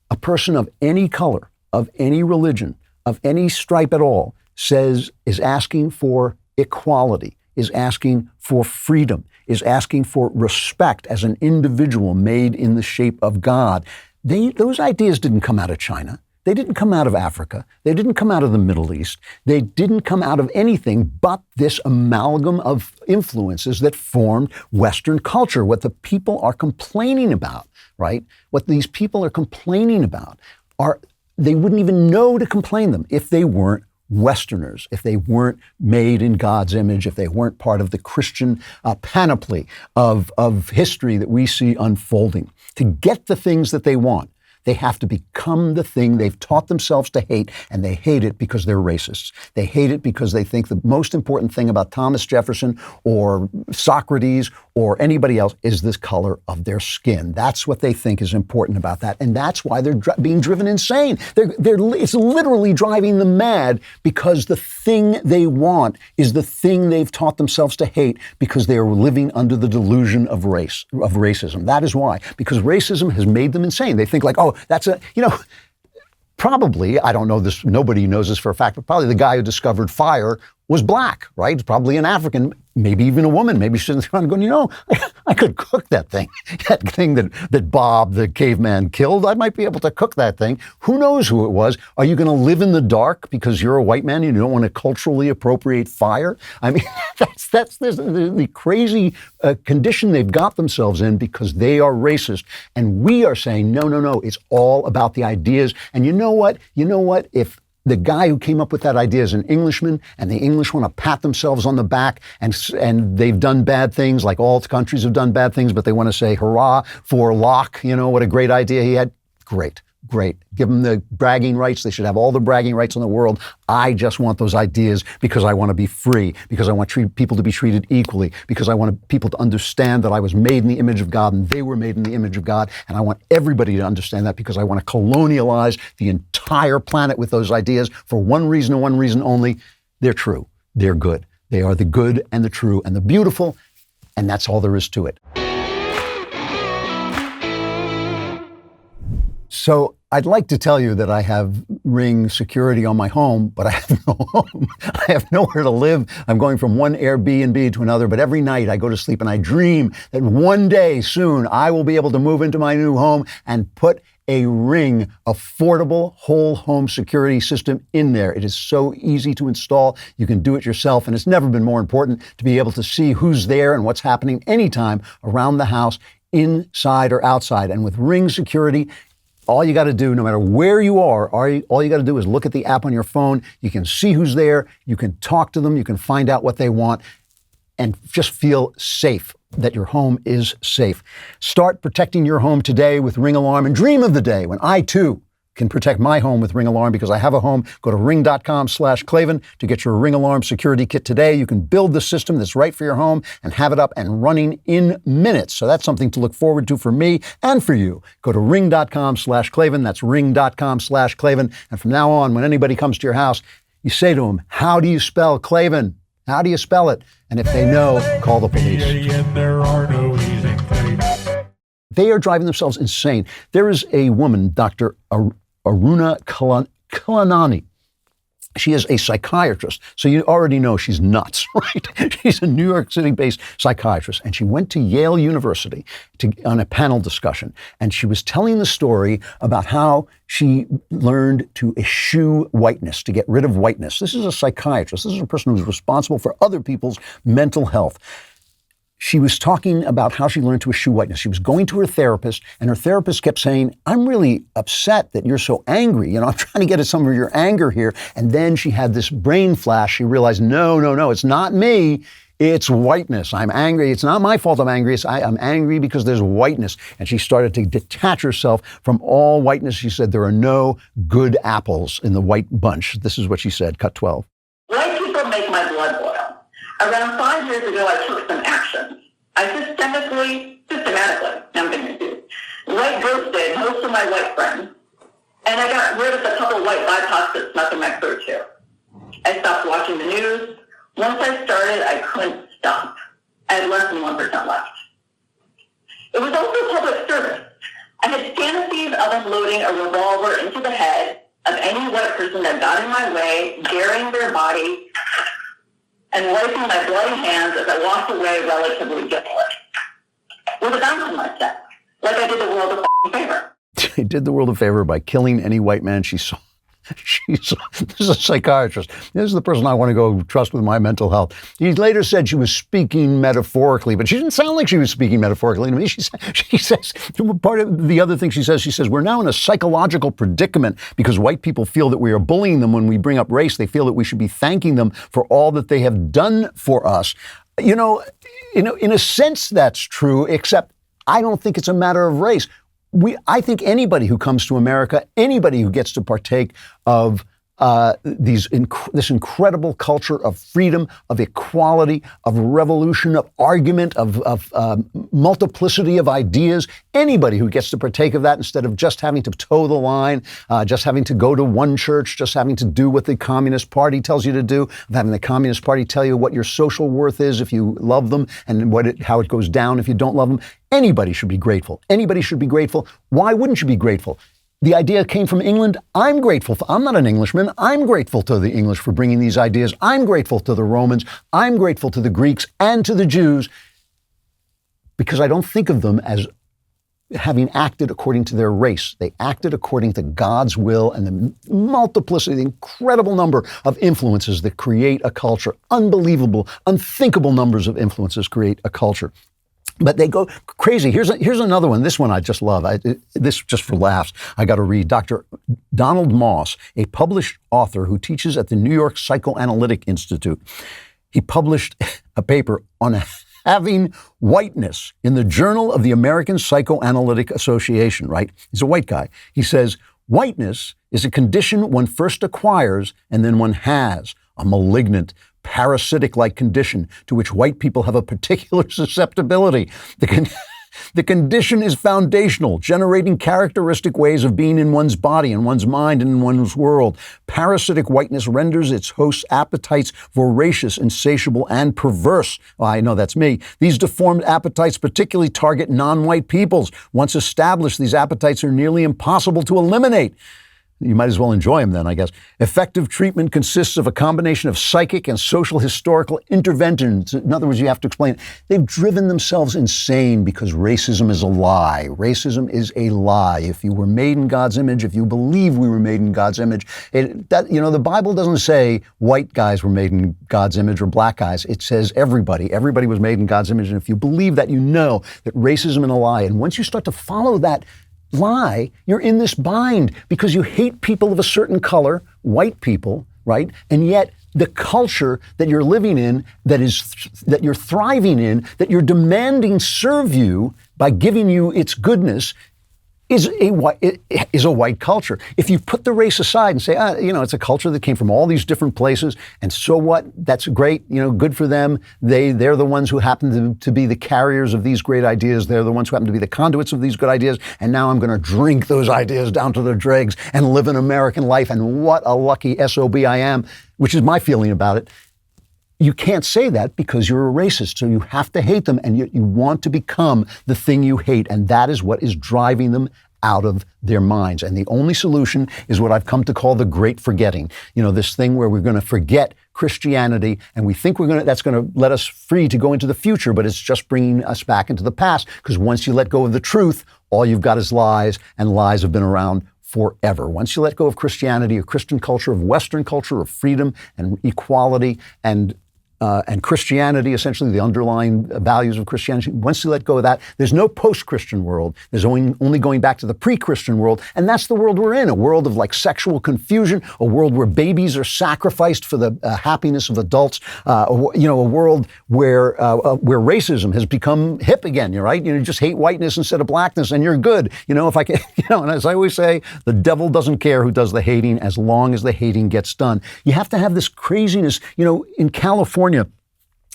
A: a person of any color, of any religion, of any stripe at all, is asking for equality, is asking for freedom, is asking for respect as an individual made in the shape of God, those ideas didn't come out of China. They didn't come out of Africa. They didn't come out of the Middle East. They didn't come out of anything but this amalgam of influences that formed Western culture. What the people are complaining about, right? What these people are complaining about they wouldn't even know to complain them if they weren't Westerners, if they weren't made in God's image, if they weren't part of the Christian panoply of history that we see unfolding. To get the things that they want, they have to become the thing they've taught themselves to hate, and they hate it because they're racists. They hate it because they think the most important thing about Thomas Jefferson or Socrates or anybody else is this color of their skin. That's what they think is important about that, and that's why they're being driven insane. It's literally driving them mad because the thing they want is the thing they've taught themselves to hate because they are living under the delusion of racism. That is why, because racism has made them insane. They think like, oh, probably, I don't know this, nobody knows this for a fact, but probably the guy who discovered fire was black, right? Probably an African, maybe even a woman. Maybe she's going, I could cook that thing. That thing that Bob, the caveman, killed, I might be able to cook that thing. Who knows who it was? Are you going to live in the dark because you're a white man and you don't want to culturally appropriate fire? I mean, that's the crazy condition they've got themselves in because they are racist. And we are saying, no, it's all about the ideas. And you know what? If the guy who came up with that idea is an Englishman, and the English want to pat themselves on the back, and they've done bad things, like all countries have done bad things, but they want to say, hurrah for Locke, what a great idea he had. Great. Give them the bragging rights. They should have all the bragging rights in the world. I just want those ideas because I want to be free, because I want people to be treated equally, because I want people to understand that I was made in the image of God and they were made in the image of God. And I want everybody to understand that because I want to colonialize the entire planet with those ideas for one reason and one reason only. They're true. They're good. They are the good and the true and the beautiful. And that's all there is to it. So I'd like to tell you that I have Ring security on my home, but I have no home. I have nowhere to live. I'm going from one Airbnb to another, but every night I go to sleep and I dream that one day soon I will be able to move into my new home and put a Ring affordable whole home security system in there. It is so easy to install. You can do it yourself, and it's never been more important to be able to see who's there and what's happening anytime around the house, inside or outside. And with Ring security, all you got to do, no matter where you are, all you got to do is look at the app on your phone. You can see who's there. You can talk to them. You can find out what they want and just feel safe, that your home is safe. Start protecting your home today with Ring Alarm and dream of the day when I, too, can protect my home with Ring Alarm because I have a home. Go to ring.com/Klavan to get your Ring Alarm security kit today. You can build the system that's right for your home and have it up and running in minutes. So that's something to look forward to for me and for you. Go to ring.com/Klavan. That's ring.com/Klavan. And from now on, when anybody comes to your house, you say to them, how do you spell Klavan? How do you spell it? And if they know, call the police. They are driving themselves insane. There is a woman, Dr. Aruna Kalanani. She is a psychiatrist, so you already know she's nuts, right? She's a New York City-based psychiatrist, and she went to Yale University on a panel discussion, and she was telling the story about how she learned to eschew whiteness, to get rid of whiteness. This is a psychiatrist. This is a person who's responsible for other people's mental health. She was talking about how she learned to eschew whiteness. She was going to her therapist, and her therapist kept saying, I'm really upset that you're so angry. I'm trying to get at some of your anger here. And then she had this brain flash. She realized, no, it's not me. It's whiteness. I'm angry. It's not my fault I'm angry. I'm angry because there's whiteness. And she started to detach herself from all whiteness. She said, there are no good apples in the white bunch. This is what she said, cut 12.
K: White people make my blood boil. Around 5 years ago, I took some actions. I systematically, I'm going to do, white ghosted most of my white friends, and I got rid of a couple white BIPOCs that snuck in my crew too. I stopped watching the news. Once I started, I couldn't stop. I had less than 1% left. It was also public service. I had fantasies of unloading a revolver into the head of any white person that got in my way, burying their body, and wiping my bloody hands as I walked away relatively guiltless. With a bounce in my step, like I did the world a f***ing favor.
A: She did the world a favor by killing any white man she saw. This is a psychiatrist. This is the person I want to go trust with my mental health. He later said she was speaking metaphorically, but she didn't sound like she was speaking metaphorically to me. She says, part of the other thing she says, we're now in a psychological predicament because white people feel that we are bullying them when we bring up race. They feel that we should be thanking them for all that they have done for us. In a sense, that's true, except I don't think it's a matter of race. I think anybody who comes to America, anybody who gets to partake of this incredible culture of freedom, of equality, of revolution, of argument, of multiplicity of ideas, anybody who gets to partake of that instead of just having to toe the line, just having to go to one church, just having to do what the Communist Party tells you to do, of having the Communist Party tell you what your social worth is if you love them and how it goes down if you don't love them. Anybody should be grateful. Anybody should be grateful. Why wouldn't you be grateful? The idea came from England. I'm grateful. I'm not an Englishman. I'm grateful to the English for bringing these ideas. I'm grateful to the Romans. I'm grateful to the Greeks and to the Jews because I don't think of them as having acted according to their race. They acted according to God's will and the multiplicity, the incredible number of influences that create a culture. Unbelievable, unthinkable numbers of influences create a culture. But they go crazy. Here's another one. This one I just love. This just for laughs. I got to read. Dr. Donald Moss, a published author who teaches at the New York Psychoanalytic Institute. He published a paper on having whiteness in the Journal of the American Psychoanalytic Association, right? He's a white guy. He says, whiteness is a condition one first acquires and then one has, a malignant, parasitic-like condition to which white people have a particular susceptibility. The condition is foundational, generating characteristic ways of being in one's body, in one's mind, and in one's world. Parasitic whiteness renders its host's appetites voracious, insatiable, and perverse. Well, I know that's me. These deformed appetites particularly target non-white peoples. Once established, these appetites are nearly impossible to eliminate. You might as well enjoy them then, I guess. Effective treatment consists of a combination of psychic and social historical interventions. In other words, you have to explain it. They've driven themselves insane because racism is a lie. Racism is a lie. If you were made in God's image, if you believe we were made in God's image, the Bible doesn't say white guys were made in God's image or black guys. It says everybody. Everybody was made in God's image. And if you believe that, you know that racism is a lie. And once you start to follow that lie, you're in this bind because you hate people of a certain color, white people, right? And yet the culture that you're living in, that you're thriving in, that you're demanding serve you by giving you its goodness is a white culture. If you put the race aside and say, it's a culture that came from all these different places, and so what? That's great. Good for them. They're the ones who happen to be the carriers of these great ideas. They're the ones who happen to be the conduits of these good ideas. And now I'm going to drink those ideas down to their dregs and live an American life. And what a lucky SOB I am, which is my feeling about it. you can't say that because you're a racist. So you have to hate them, and yet you want to become the thing you hate. And that is what is driving them out of their minds. And the only solution is what I've come to call the great forgetting. You know, this thing where we're going to forget Christianity, and we think that's going to let us free to go into the future, but it's just bringing us back into the past. Because once you let go of the truth, all you've got is lies, and lies have been around forever. Once you let go of Christianity, of Christian culture, of Western culture, of freedom and equality, and Christianity, essentially the underlying values of Christianity, once you let go of that, there's no post-Christian world. There's only going back to the pre-Christian world, and that's the world we're in, a world of like sexual confusion, a world where babies are sacrificed for the happiness of adults, a world where racism has become hip again, you're right? You just hate whiteness instead of blackness, and you're good. If I can, and as I always say, the devil doesn't care who does the hating as long as the hating gets done. You have to have this craziness, in California,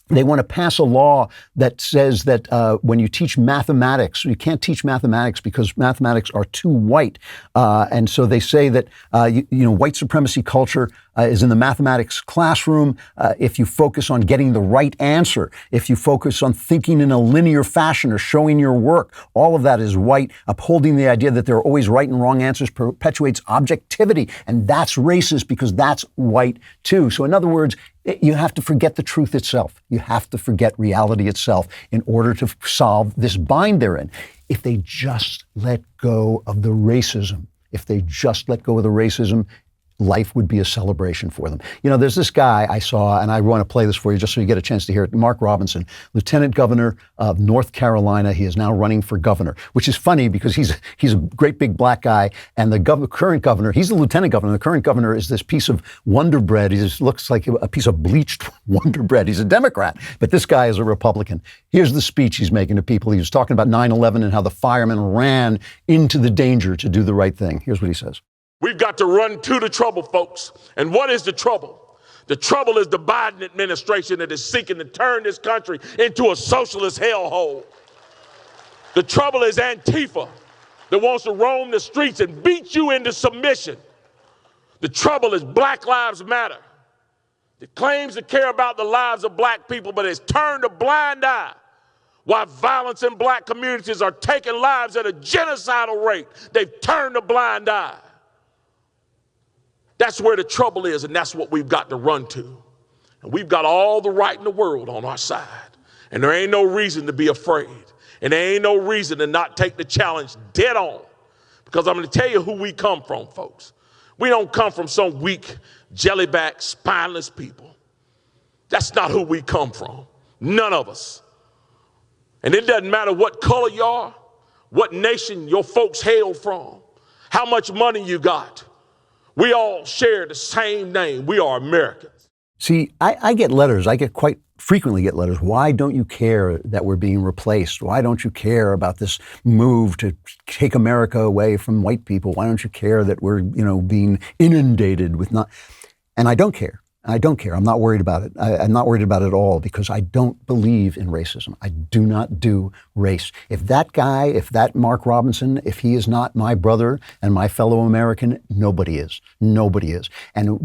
A: they want to pass a law that says that when you teach mathematics, you can't teach mathematics because mathematics are too white. And so they say that, white supremacy culture is in the mathematics classroom. If you focus on getting the right answer, if you focus on thinking in a linear fashion or showing your work, all of that is white. Upholding the idea that there are always right and wrong answers perpetuates objectivity. And that's racist because that's white too. So in other words, you have to forget the truth itself. You have to forget reality itself in order to solve this bind they're in. If they just let go of the racism, life would be a celebration for them. There's this guy I saw, and I want to play this for you just so you get a chance to hear it. Mark Robinson, Lieutenant Governor of North Carolina. He is now running for governor, which is funny because he's a great big black guy, and the current governor, he's the lieutenant governor. The current governor is this piece of Wonder Bread. He just looks like a piece of bleached Wonder Bread. He's a Democrat, but this guy is a Republican. Here's the speech he's making to people. He was talking about 9/11 and how the firemen ran into the danger to do the right thing. Here's what he says.
L: We've got to run to the trouble, folks. And what is the trouble? The trouble is the Biden administration that is seeking to turn this country into a socialist hellhole. The trouble is Antifa that wants to roam the streets and beat you into submission. The trouble is Black Lives Matter that claims to care about the lives of black people, but has turned a blind eye while violence in black communities are taking lives at a genocidal rate. They've turned a blind eye. That's where the trouble is, and that's what we've got to run to. And we've got all the right in the world on our side. And there ain't no reason to be afraid. And there ain't no reason to not take the challenge dead on. Because I'm going to tell you who we come from, folks. We don't come from some weak, jellyback, spineless people. That's not who we come from. None of us. And it doesn't matter what color you are, what nation your folks hail from, how much money you got. We all share the same name. We are Americans.
A: See, I get letters. I quite frequently get letters. Why don't you care that we're being replaced? Why don't you care about this move to take America away from white people? Why don't you care that we're, being inundated with not? And I don't care. I don't care. I'm not worried about it. I'm not worried about it at all because I don't believe in racism. I do not do race. If that Mark Robinson, if he is not my brother and my fellow American, nobody is. Nobody is. And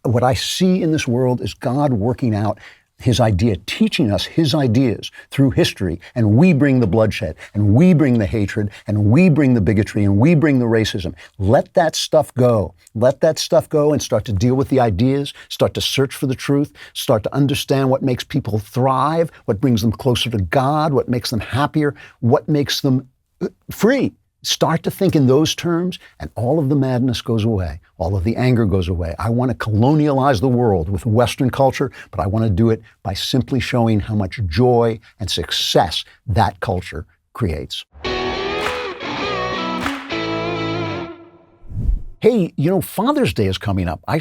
A: what I see in this world is God working out his idea, teaching us his ideas through history, and we bring the bloodshed, and we bring the hatred, and we bring the bigotry, and we bring the racism. Let that stuff go. Let that stuff go and start to deal with the ideas, start to search for the truth, start to understand what makes people thrive, what brings them closer to God, what makes them happier, what makes them free. Start to think in those terms, and all of the madness goes away. All of the anger goes away. I want to colonialize the world with Western culture, but I want to do it by simply showing how much joy and success that culture creates. Hey, Father's Day is coming up. I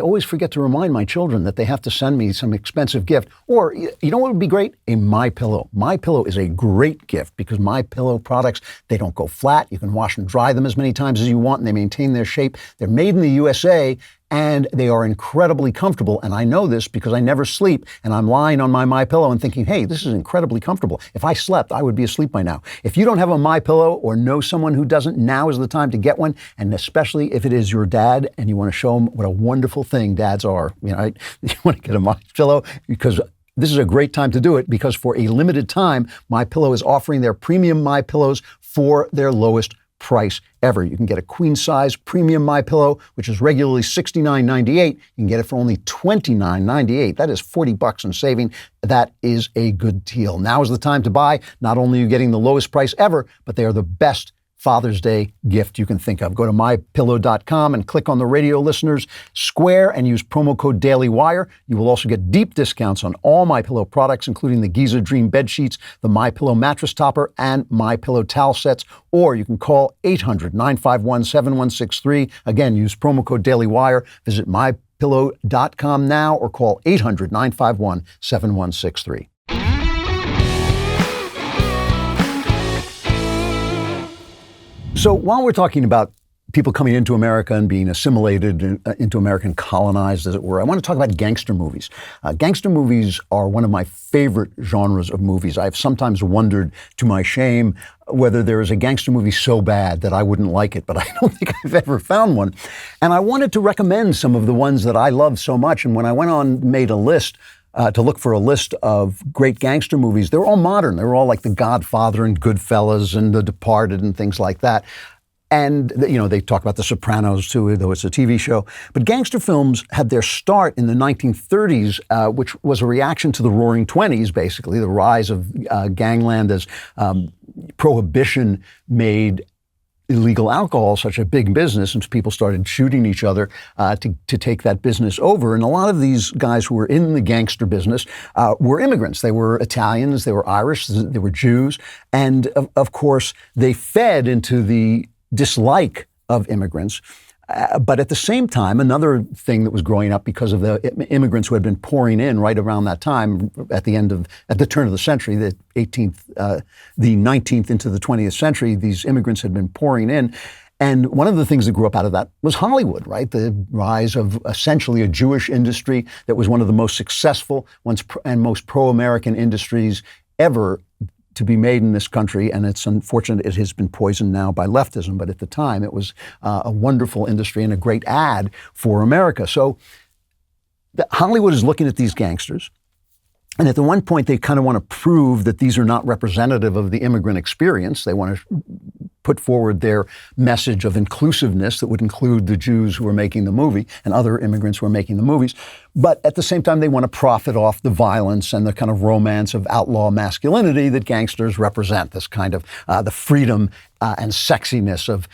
A: always forget to remind my children that they have to send me some expensive gift. Or, you know what would be great? A MyPillow. MyPillow is a great gift because MyPillow products, they don't go flat. You can wash and dry them as many times as you want, and they maintain their shape. They're made in the USA, and they are incredibly comfortable. And I know this because I never sleep, and I'm lying on my MyPillow and thinking, hey, this is incredibly comfortable. If I slept, I would be asleep by now. If you don't have a MyPillow or know someone who doesn't, now is the time to get one, and especially if it is your dad and you want to show him what a wonderful thing dads are. You know, you want to get a MyPillow because this is a great time to do it, because for a limited time, MyPillow is offering their premium MyPillows for their lowest price ever. You can get a queen size premium MyPillow, which is regularly $69.98. You can get it for only $29.98. That is $40 in saving. That is a good deal. Now is the time to buy. Not only are you getting the lowest price ever, but they are the best Father's Day gift you can think of. Go to mypillow.com and click on the radio listeners square and use promo code DailyWire. You will also get deep discounts on all MyPillow products, including the Giza Dream bed sheets, the MyPillow mattress topper, and MyPillow towel sets. Or you can call 800-951-7163. Again, use promo code DailyWire. Visit mypillow.com now or call 800-951-7163. So while we're talking about people coming into America and being assimilated into America and colonized, as it were, I want to talk about gangster movies. Gangster movies are one of my favorite genres of movies. I've sometimes wondered, to my shame, whether there is a gangster movie so bad that I wouldn't like it, but I don't think I've ever found one. And I wanted to recommend some of the ones that I love so much. And when I went on, made a list, to look for a list of great gangster movies. They were all modern. They were all like The Godfather and Goodfellas and The Departed and things like that. And, you know, they talk about The Sopranos too, though it's a TV show. But gangster films had their start in the 1930s, which was a reaction to the Roaring Twenties, basically, the rise of gangland as prohibition made illegal alcohol such a big business, and people started shooting each other to take that business over. And a lot of these guys who were in the gangster business were immigrants. They were Italians, they were Irish, they were Jews, and of course they fed into the dislike of immigrants. But at the same time, another thing that was growing up because of the immigrants who had been pouring in right around that time, at the turn of the century, the 19th into the 20th century, these immigrants had been pouring in. And one of the things that grew up out of that was Hollywood, right? The rise of essentially a Jewish industry that was one of the most successful and most pro-American industries ever to be made in this country, and it's unfortunate it has been poisoned now by leftism, but at the time it was a wonderful industry and a great ad for America. So Hollywood is looking at these gangsters, and at the one point they kind of want to prove that these are not representative of the immigrant experience. They want to put forward their message of inclusiveness that would include the Jews who were making the movie and other immigrants who were making the movies. But at the same time, they want to profit off the violence and the kind of romance of outlaw masculinity that gangsters represent, this kind of the freedom and sexiness of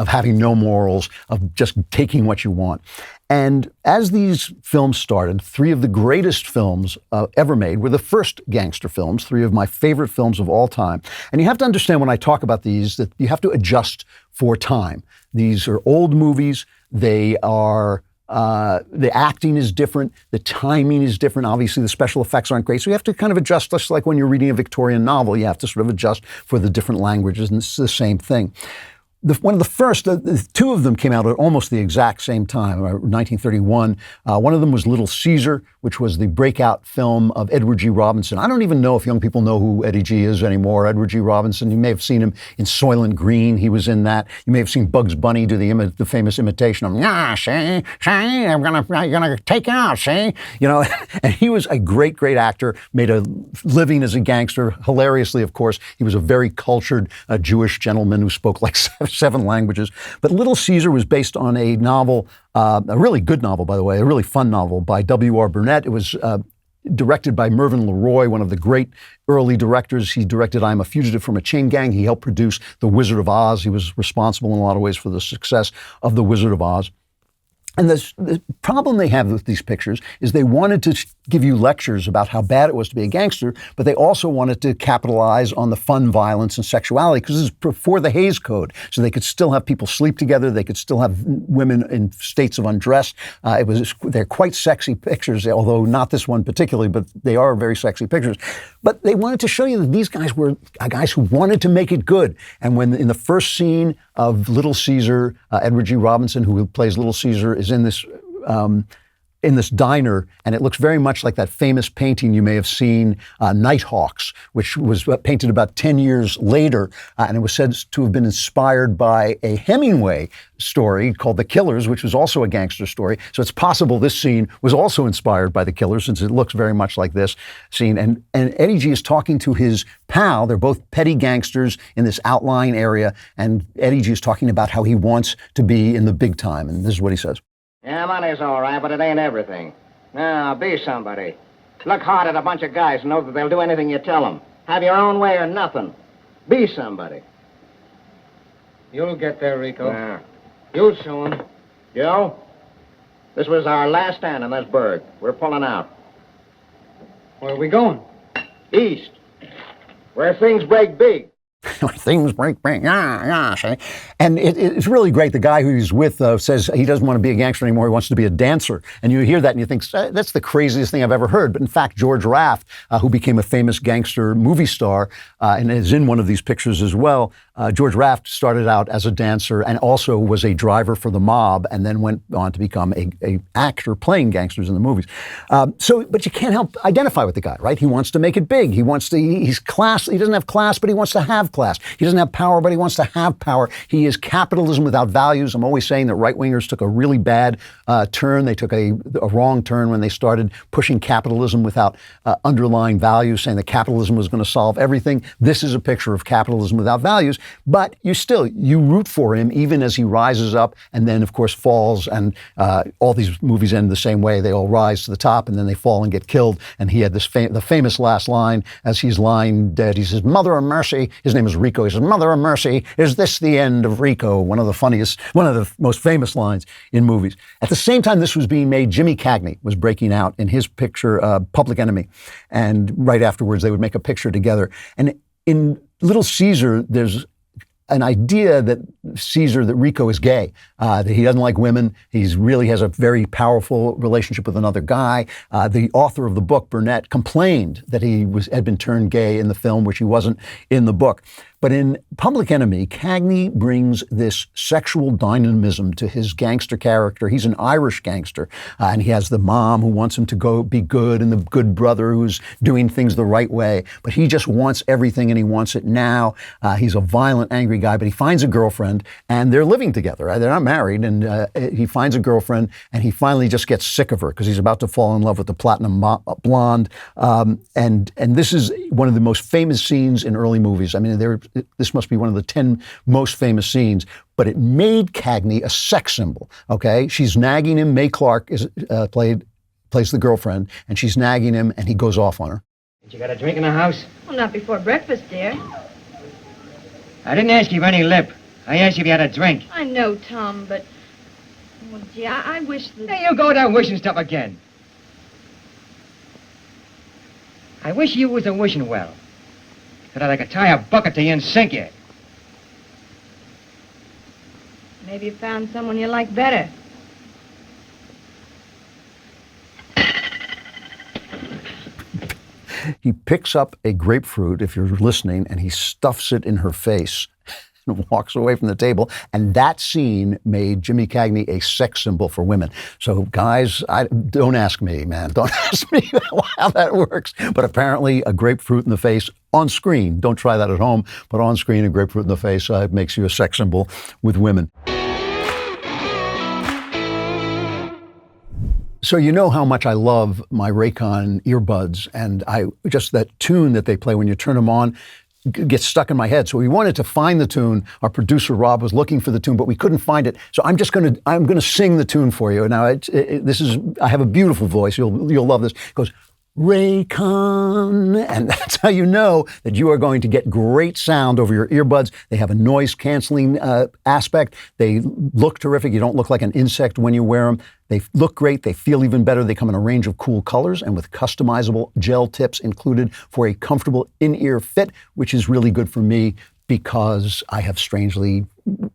A: having no morals, of just taking what you want. And as these films started, three of the greatest films ever made were the first gangster films, three of my favorite films of all time. And you have to understand when I talk about these that you have to adjust for time. These are old movies. They are the acting is different. The timing is different. Obviously, the special effects aren't great. So you have to kind of adjust, just like when you're reading a Victorian novel. You have to sort of adjust for the different languages, and it's the same thing. One of the first, two of them came out at almost the exact same time, 1931. One of them was Little Caesar, which was the breakout film of Edward G. Robinson. I don't even know if young people know who Eddie G. is anymore. Edward G. Robinson, you may have seen him in Soylent Green. He was in that. You may have seen Bugs Bunny do the famous imitation of, see, I'm gonna take you out, see? You know, and he was a great, great actor, made a living as a gangster, hilariously, of course. He was a very cultured Jewish gentleman who spoke like 7 languages. But Little Caesar was based on a novel, a really good novel, by the way, a really fun novel by W.R. Burnett. It was directed by Mervyn LeRoy, one of the great early directors. He directed I Am a Fugitive from a Chain Gang. He helped produce The Wizard of Oz. He was responsible in a lot of ways for the success of The Wizard of Oz. And the problem they have with these pictures is they wanted to give you lectures about how bad it was to be a gangster, but they also wanted to capitalize on the fun, violence, and sexuality, because this is before the Hays Code. So they could still have people sleep together. They could still have women in states of undress. They're quite sexy pictures, although not this one particularly, but they are very sexy pictures. But they wanted to show you that these guys were guys who wanted to make it good. And when in the first scene of Little Caesar, Edward G. Robinson, who plays Little Caesar, is is in this diner, and it looks very much like that famous painting you may have seen, Nighthawks, which was painted about 10 years later, and it was said to have been inspired by a Hemingway story called The Killers, which was also a gangster story. So it's possible this scene was also inspired by The Killers, since it looks very much like this scene. And Eddie G is talking to his pal. They're both petty gangsters in this outlying area, and Eddie G is talking about how he wants to be in the big time, and this is what he says.
M: Yeah, money's all right, but it ain't everything. Now, be somebody. Look hard at a bunch of guys and know that they'll do anything you tell them. Have your own way or nothing. Be somebody. You'll get there, Rico. Yeah. You'll show 'em. Joe, this was our last stand in this burg. We're pulling out. Where are we going? East. Where things break big.
A: Things break, see? And it's really great. The guy who he's with says he doesn't want to be a gangster anymore. He wants to be a dancer. And you hear that and you think, that's the craziest thing I've ever heard. But in fact, George Raft, who became a famous gangster movie star and is in one of these pictures as well, George Raft started out as a dancer and also was a driver for the mob and then went on to become a actor playing gangsters in the movies. But you can't help identify with the guy, right? He wants to make it big. He's class. He doesn't have class, but he wants to have class. He doesn't have power, but he wants to have power. He is capitalism without values. I'm always saying that right-wingers took a really bad turn. They took a wrong turn when they started pushing capitalism without underlying values, saying that capitalism was going to solve everything. This is a picture of capitalism without values, but you root for him even as he rises up and then, of course, falls. And all these movies end the same way. They all rise to the top and then they fall and get killed. And he had this the famous last line as he's lying dead. He says, "Mother of mercy." His name is Rico. He says, "Mother of mercy, is this the end of Rico?" One of the most famous lines in movies. At the same time this was being made, Jimmy Cagney was breaking out in his picture, Public Enemy. And right afterwards, they would make a picture together. And in Little Caesar, there's an idea that Rico is gay, that he doesn't like women. He really has a very powerful relationship with another guy. The author of the book, Burnett, complained that he had been turned gay in the film, which he wasn't in the book. But in Public Enemy, Cagney brings this sexual dynamism to his gangster character. He's an Irish gangster, and he has the mom who wants him to go be good and the good brother who's doing things the right way. But he just wants everything, and he wants it now. He's a violent, angry guy, but he finds a girlfriend, and they're living together. Right? They're not married, and he finds a girlfriend, and he finally just gets sick of her because he's about to fall in love with the platinum blonde. And this is one of the most famous scenes in early movies. I mean, this must be one of the 10 most famous scenes, but it made Cagney a sex symbol, okay? She's nagging him. Mae Clark plays the girlfriend, and she's nagging him, and he goes off on her.
M: Did you got a drink in the house?
N: Well, not before breakfast, dear.
M: I didn't ask you for any lip. I asked you if you had a drink.
N: I know, Tom, but... Well, gee, I wish that...
M: Hey, you go down wishing stuff again. I wish you was a wishing well. So that I could tie a bucket to you and sink you.
N: Maybe you found someone you like better.
A: He picks up a grapefruit, if you're listening, and he stuffs it in her face and walks away from the table. And that scene made Jimmy Cagney a sex symbol for women. So guys, don't ask me, man. Don't ask me how that works. But apparently a grapefruit in the face on screen, don't try that at home, but on screen, a grapefruit in the face makes you a sex symbol with women. So you know how much I love my Raycon earbuds, and just that tune that they play when you turn them on gets stuck in my head. So we wanted to find the tune. Our producer Rob was looking for the tune, but we couldn't find it. So I'm going to sing the tune for you. Now I have a beautiful voice. You'll love this. It goes, Raycon, and that's how you know that you are going to get great sound over your earbuds. They have a noise canceling aspect. They look terrific. You don't look like an insect when you wear them. They look great. They feel even better. They come in a range of cool colors and with customizable gel tips included for a comfortable in-ear fit, which is really good for me because I have strangely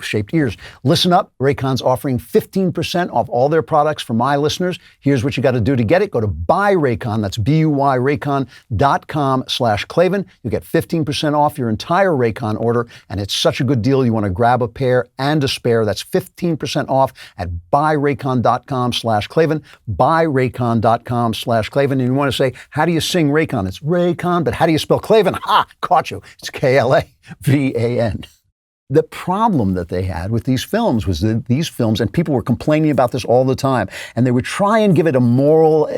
A: shaped ears. Listen up. Raycon's offering 15% off all their products for my listeners. Here's what you got to do to get it. Go to Buy Raycon. That's BUY Raycon.com/Klavan. You'll get 15% off your entire Raycon order, and it's such a good deal. You want to grab a pair and a spare. That's 15% off at buyraycon.com/Klavan. Buyraycon.com/Klavan. And you want to say, how do you sing Raycon? It's Raycon, but how do you spell Klavan? Ha! Caught you. It's Klavan. The problem that they had with these films was that these films, and people were complaining about this all the time, and they would try and give it a moral,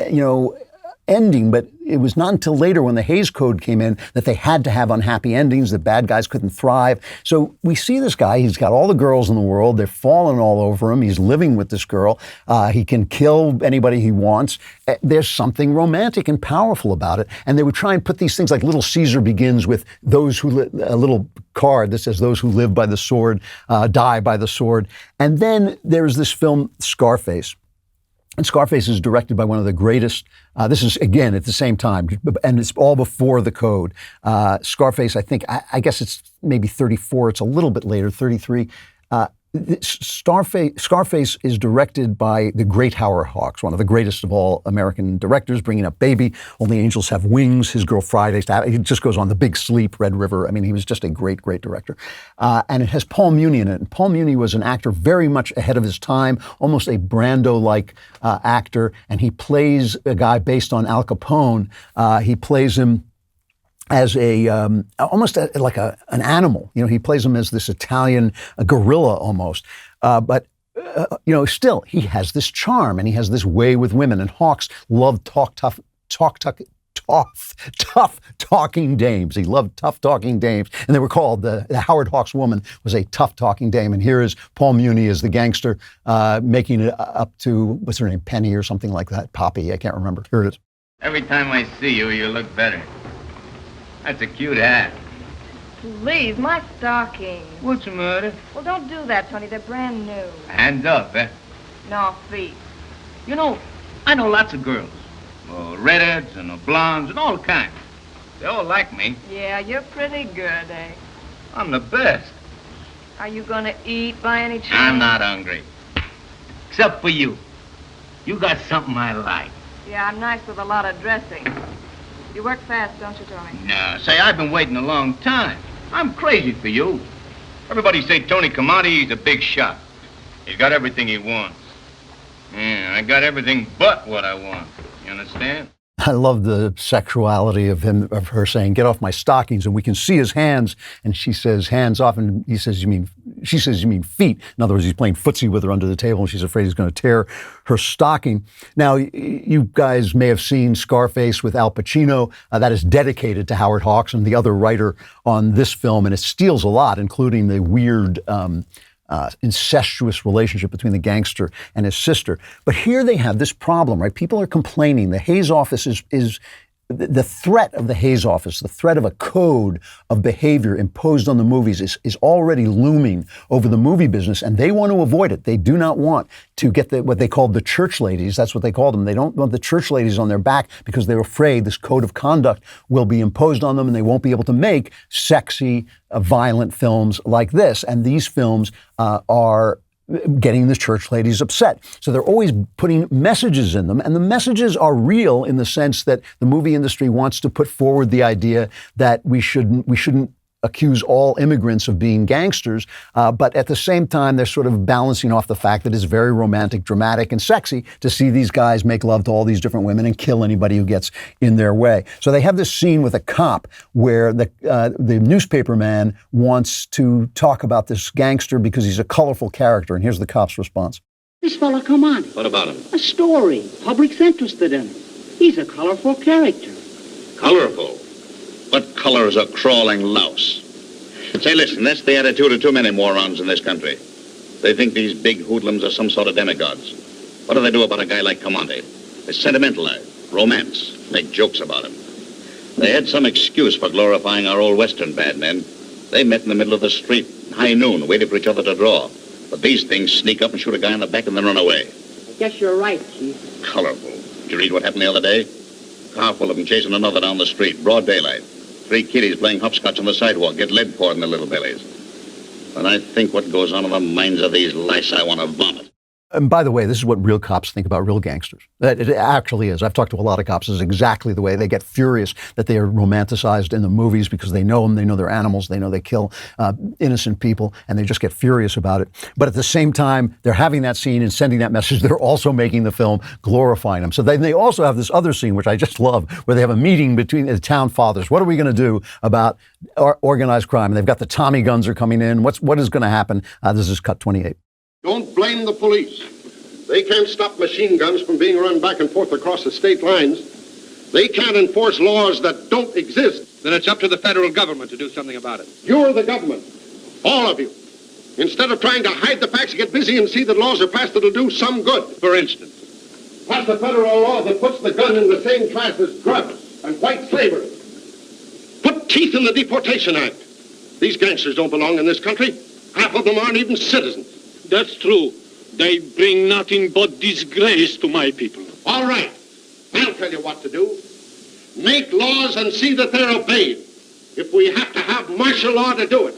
A: ending, but it was not until later when the Hays Code came in that they had to have unhappy endings. The bad guys couldn't thrive. So we see this guy, he's got all the girls in the world, they're falling all over him, he's living with this girl, he can kill anybody he wants. There's something romantic and powerful about it, and they would try and put these things like Little Caesar begins with those who, a little card that says those who live by the sword, die by the sword. And then there's this film, Scarface. And Scarface is directed by one of the greatest, this is, again, at the same time, and it's all before the code. Scarface, I think, I guess it's maybe 34, it's a little bit later, 33. Scarface is directed by the great Howard Hawks, one of the greatest of all American directors, Bringing Up Baby, Only Angels Have Wings, His Girl Friday, it just goes on, The Big Sleep, Red River. I mean, he was just a great, great director. And it has Paul Muni in it. And Paul Muni was an actor very much ahead of his time, almost a Brando-like actor. And he plays a guy based on Al Capone. He plays him as almost like an animal. He plays him as this Italian gorilla almost. But still, he has this charm and he has this way with women. And Hawks loved tough talking dames. He loved tough talking dames. And they were called, the Howard Hawks woman was a tough talking dame. And here is Paul Muni as the gangster making it up to, what's her name, Penny or something like that? Poppy, I can't remember. Here it is.
O: Every time I see you, you look better. That's a cute hat.
N: Please, my stockings.
O: What's the matter?
N: Well, don't do that, Tony. They're brand new.
O: Hand up, eh?
N: No, feet.
O: You know, I know lots of girls. Redheads and blondes and all kinds. They all like me.
N: Yeah, you're pretty good, eh?
O: I'm the best.
N: Are you gonna eat by any chance?
O: I'm not hungry. Except for you. You got something I like.
N: Yeah, I'm nice with a lot of dressing. You work fast, don't you, Tony?
O: No, say, I've been waiting a long time. I'm crazy for you. Everybody say Tony Camati, he's a big shot. He's got everything he wants. Yeah, I got everything but what I want. You understand?
A: I love the sexuality of her saying, get off my stockings, and we can see his hands, and she says, hands off, and she says, you mean feet? In other words, he's playing footsie with her under the table, and she's afraid he's going to tear her stocking. Now, you guys may have seen Scarface with Al Pacino. That is dedicated to Howard Hawks and the other writer on this film, and it steals a lot, including the weird incestuous relationship between the gangster and his sister. But here they have this problem, right? People are complaining. The Hays office is the threat of the Hays office, the threat of a code of behavior imposed on the movies is already looming over the movie business, and they want to avoid it. They do not want to get what they call the church ladies. That's what they call them. They don't want the church ladies on their back because they're afraid this code of conduct will be imposed on them and they won't be able to make sexy, violent films like this. And these films are getting the church ladies upset. So they're always putting messages in them. And the messages are real in the sense that the movie industry wants to put forward the idea that we shouldn't accuse all immigrants of being gangsters. But at the same time, they're sort of balancing off the fact that it's very romantic, dramatic, and sexy to see these guys make love to all these different women and kill anybody who gets in their way. So they have this scene with a cop where the newspaper man wants to talk about this gangster because he's a colorful character. And here's the cop's response.
P: This fella, come on.
Q: What about him?
P: A story. Public's interested in him. He's a colorful character.
Q: Colorful? What color is a crawling louse? Say, listen, that's the attitude of too many morons in this country. They think these big hoodlums are some sort of demigods. What do they do about a guy like Comandi? They sentimentalize, romance, make jokes about him. They had some excuse for glorifying our old Western bad men. They met in the middle of the street, high noon, waited for each other to draw. But these things sneak up and shoot a guy in the back and then run away.
P: Guess you're right, Chief.
Q: Colorful. Did you read what happened the other day? Car full of them chasing another down the street, broad daylight. 3 kiddies playing hopscotch on the sidewalk, get lead poured in their little bellies. When I think what goes on in the minds of these lice, I want to vomit.
A: And by the way, this is what real cops think about real gangsters. It actually is. I've talked to a lot of cops. This is exactly the way they get furious that they are romanticized in the movies because they know them, they know they're animals, they know they kill innocent people, and they just get furious about it. But at the same time, they're having that scene and sending that message. They're also making the film glorifying them. So then they also have this other scene, which I just love, where they have a meeting between the town fathers. What are we going to do about organized crime? And they've got the Tommy guns are coming in. What is going to happen? This is cut 28.
R: Don't blame the police. They can't stop machine guns from being run back and forth across the state lines. They can't enforce laws that don't exist.
S: Then it's up to the federal government to do something about it.
R: You're the government. All of you. Instead of trying to hide the facts, get busy and see that laws are passed that'll do some good.
S: For instance?
R: Pass a federal law that puts the gun in the same class as drugs and white slavery. Put teeth in the Deportation Act. These gangsters don't belong in this country. Half of them aren't even citizens.
S: That's true. They bring nothing but disgrace to my people.
R: All right. I'll tell you what to do. Make laws and see that they're obeyed. If we have to have martial law to do it.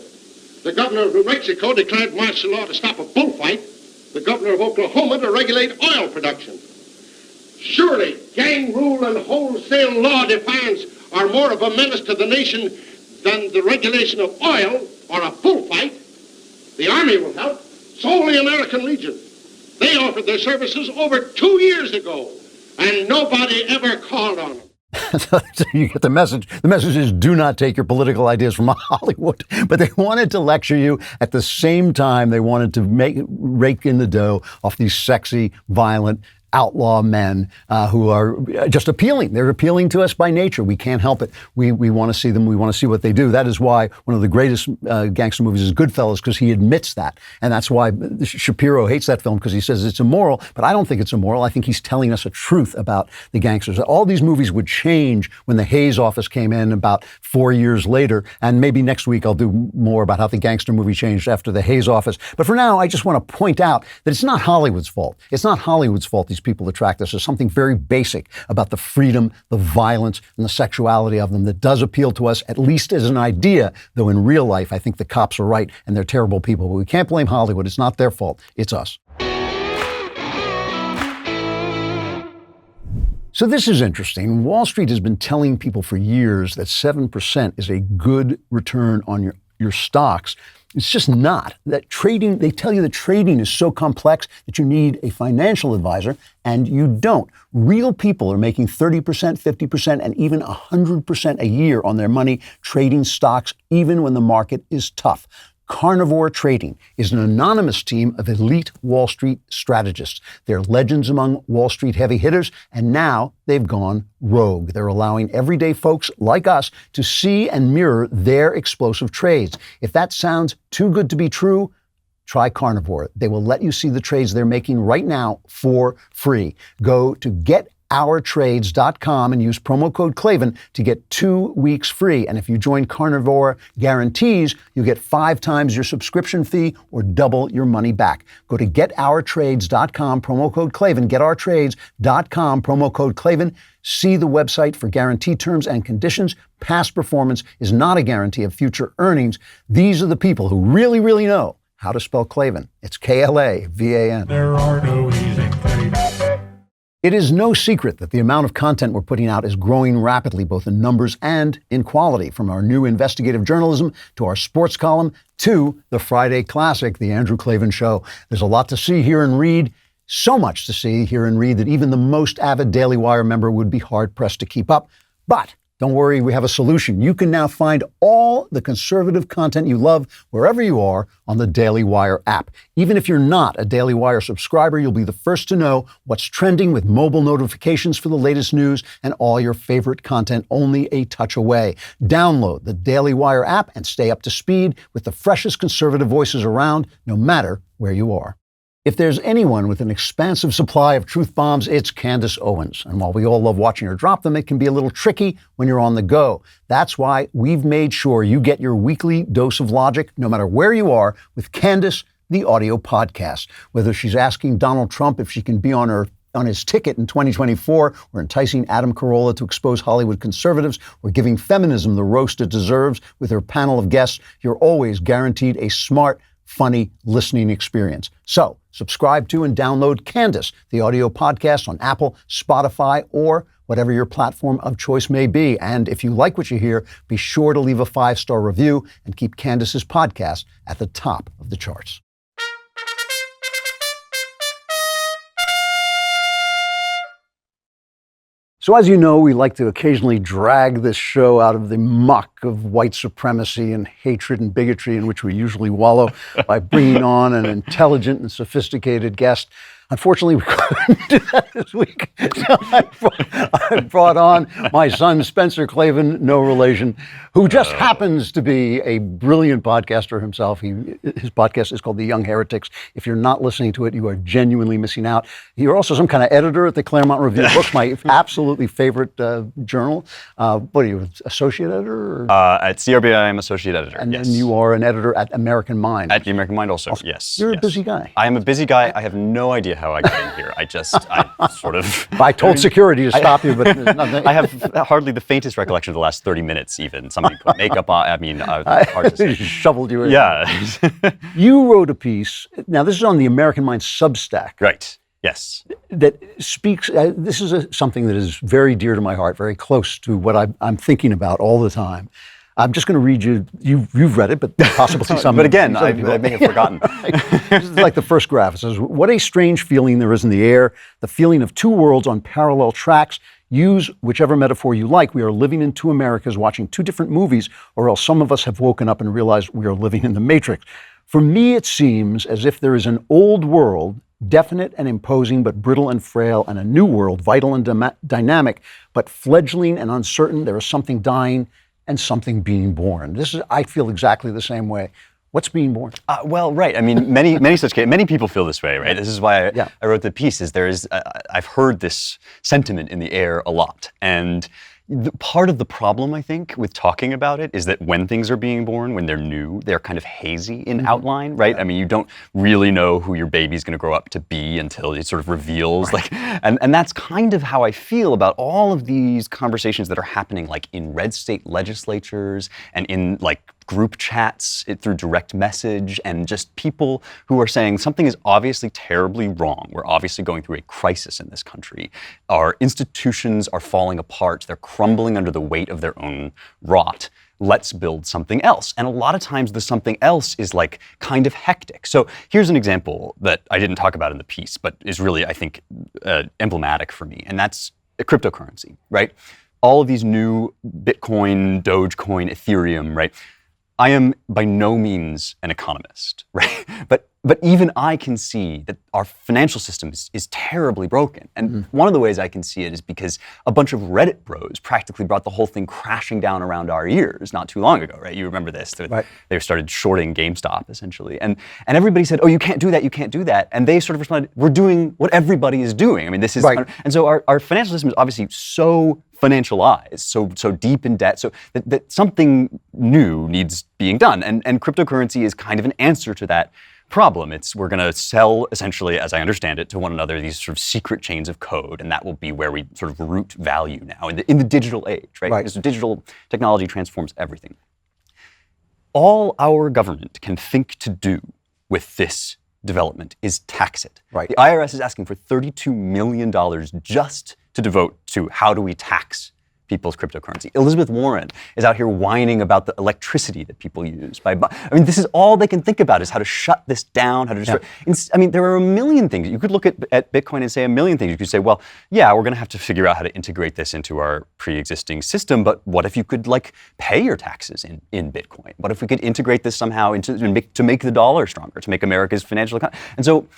R: The governor of New Mexico declared martial law to stop a bullfight. The governor of Oklahoma to regulate oil production. Surely gang rule and wholesale law defiance are more of a menace to the nation than the regulation of oil or a bullfight. The Army will help. Solely American Legion. They offered their services over 2 years ago, and nobody ever called on them.
A: So you get the message. The message is do not take your political ideas from Hollywood. But they wanted to lecture you at the same time they wanted to rake in the dough off these sexy, violent, outlaw men who are just appealing. They're appealing to us by nature. We can't help it. We want to see them. We want to see what they do. That is why one of the greatest gangster movies is Goodfellas, because he admits that. And that's why Shapiro hates that film, because he says it's immoral. But I don't think it's immoral. I think he's telling us a truth about the gangsters. All these movies would change when the Hayes office came in about 4 years later. And maybe next week I'll do more about how the gangster movie changed after the Hayes office. But for now, I just want to point out that it's not Hollywood's fault. It's not Hollywood's fault these people attract us. There's something very basic about the freedom, the violence, and the sexuality of them that does appeal to us, at least as an idea, though in real life, I think the cops are right and they're terrible people. But we can't blame Hollywood. It's not their fault. It's us. So this is interesting. Wall Street has been telling people for years that 7% is a good return on your stocks. It's just not. That trading, they tell you that trading is so complex that you need a financial advisor, and you don't. Real people are making 30%, 50%, and even 100% a year on their money trading stocks, even when the market is tough. Carnivore Trading is an anonymous team of elite Wall Street strategists. They're legends among Wall Street heavy hitters, and now they've gone rogue. They're allowing everyday folks like us to see and mirror their explosive trades. If that sounds too good to be true, try Carnivore. They will let you see the trades they're making right now for free. Go to getourtrades.com and use promo code Klavan to get 2 weeks free. And if you join Carnivore Guarantees, you get 5 times your subscription fee or double your money back. Go to getourtrades.com, promo code Klavan, getourtrades.com, promo code Klavan. See the website for guarantee terms and conditions. Past performance is not a guarantee of future earnings. These are the people who really, really know how to spell Klavan. It's Klavan.
T: There are no easy things.
A: It is no secret that the amount of content we're putting out is growing rapidly, both in numbers and in quality, from our new investigative journalism to our sports column to the Friday classic, The Andrew Klavan Show. There's a lot to see, hear, and read. So much to see, hear, and read that even the most avid Daily Wire member would be hard-pressed to keep up. But don't worry, we have a solution. You can now find all the conservative content you love wherever you are on the Daily Wire app. Even if you're not a Daily Wire subscriber, you'll be the first to know what's trending with mobile notifications for the latest news and all your favorite content only a touch away. Download the Daily Wire app and stay up to speed with the freshest conservative voices around, no matter where you are. If there's anyone with an expansive supply of truth bombs, it's Candace Owens. And while we all love watching her drop them, it can be a little tricky when you're on the go. That's why we've made sure you get your weekly dose of logic, no matter where you are, with Candace, the audio podcast. Whether she's asking Donald Trump if she can be on her on his ticket in 2024. We're enticing Adam Carolla to expose Hollywood conservatives. We're giving feminism the roast it deserves with her panel of guests. You're always guaranteed a smart, funny listening experience. So subscribe to and download Candace, the audio podcast on Apple, Spotify, or whatever your platform of choice may be. And if you like what you hear, be sure to leave a 5-star review and keep Candace's podcast at the top of the charts. So as you know, we like to occasionally drag this show out of the muck of white supremacy and hatred and bigotry in which we usually wallow by bringing on an intelligent and sophisticated guest. Unfortunately, we couldn't do that this week. So I brought on my son, Spencer Klavan, no relation, who just happens to be a brilliant podcaster himself. His podcast is called The Young Heretics. If you're not listening to it, you are genuinely missing out. You're also some kind of editor at the Claremont Review of Books, my absolutely favorite journal. What are you, associate editor? Or?
U: At CRB, I'm associate editor.
A: And then you are an editor at American Mind.
U: At the American Mind also, yes.
A: You're a busy guy.
U: I am a busy guy. I have no idea how I got in here. I sort of...
A: I told security to stop you, but there's nothing.
U: I have hardly the faintest recollection of the last 30 minutes even. Somebody put makeup on. I mean, hard to say.
A: Shoveled you in.
U: Yeah.
A: You wrote a piece. Now, this is on the American Mind Substack.
U: Right. Yes.
A: That speaks, this is something that is very dear to my heart, very close to what I'm thinking about all the time. I'm just going to read you, you've read it, but possibly some.
U: But again, I may have forgotten.
A: This is like the first graph. It says, what a strange feeling there is in the air, the feeling of two worlds on parallel tracks. Use whichever metaphor you like. We are living in two Americas, watching two different movies, or else some of us have woken up and realized we are living in the Matrix. For me, it seems as if there is an old world, definite and imposing, but brittle and frail, and a new world, vital and dynamic, but fledgling and uncertain. There is something dying and something being born. I feel exactly the same way. What's being born?
U: Well, right. I mean, many people feel this way, right? This is why I wrote the piece. I've heard this sentiment in the air a lot, and part of the problem, I think, with talking about it is that when things are being born, when they're new, they're kind of hazy in outline, right? I mean, you don't really know who your baby's going to grow up to be until it sort of reveals, and that's kind of how I feel about all of these conversations that are happening, like in red state legislatures and in like group chats through direct message, and just people who are saying something is obviously terribly wrong. We're obviously going through a crisis in this country. Our institutions are falling apart. They're crumbling under the weight of their own rot. Let's build something else. And a lot of times the something else is like kind of hectic. So here's an example that I didn't talk about in the piece, but is really, I think, emblematic for me. And that's cryptocurrency, right? All of these new Bitcoin, Dogecoin, Ethereum, right? I am by no means an economist, right? But even I can see that our financial system is terribly broken. And one of the ways I can see it is because a bunch of Reddit bros practically brought the whole thing crashing down around our ears not too long ago, right? You remember this. They started shorting GameStop, essentially. And everybody said, oh, you can't do that, you can't do that. And they sort of responded, we're doing what everybody is doing. I mean, this is... Right. And so our financial system is obviously so financialized, so deep in debt, so that something new needs being done. And cryptocurrency is kind of an answer to that problem. We're going to sell, essentially, as I understand it, to one another these sort of secret chains of code, and that will be where we sort of root value now in the digital age, right? Because digital technology transforms everything. All our government can think to do with this development is tax it. Right. The IRS is asking for $32 million just to devote to how do we tax people's cryptocurrency. Elizabeth Warren is out here whining about the electricity that people use. I mean, this is all they can think about is how to shut this down, how to destroy. I mean, there are a million things. You could look at Bitcoin and say a million things. You could say, well, yeah, we're going to have to figure out how to integrate this into our pre-existing system, but what if you could like pay your taxes in Bitcoin? What if we could integrate this somehow to make the dollar stronger, to make America's financial economy? And so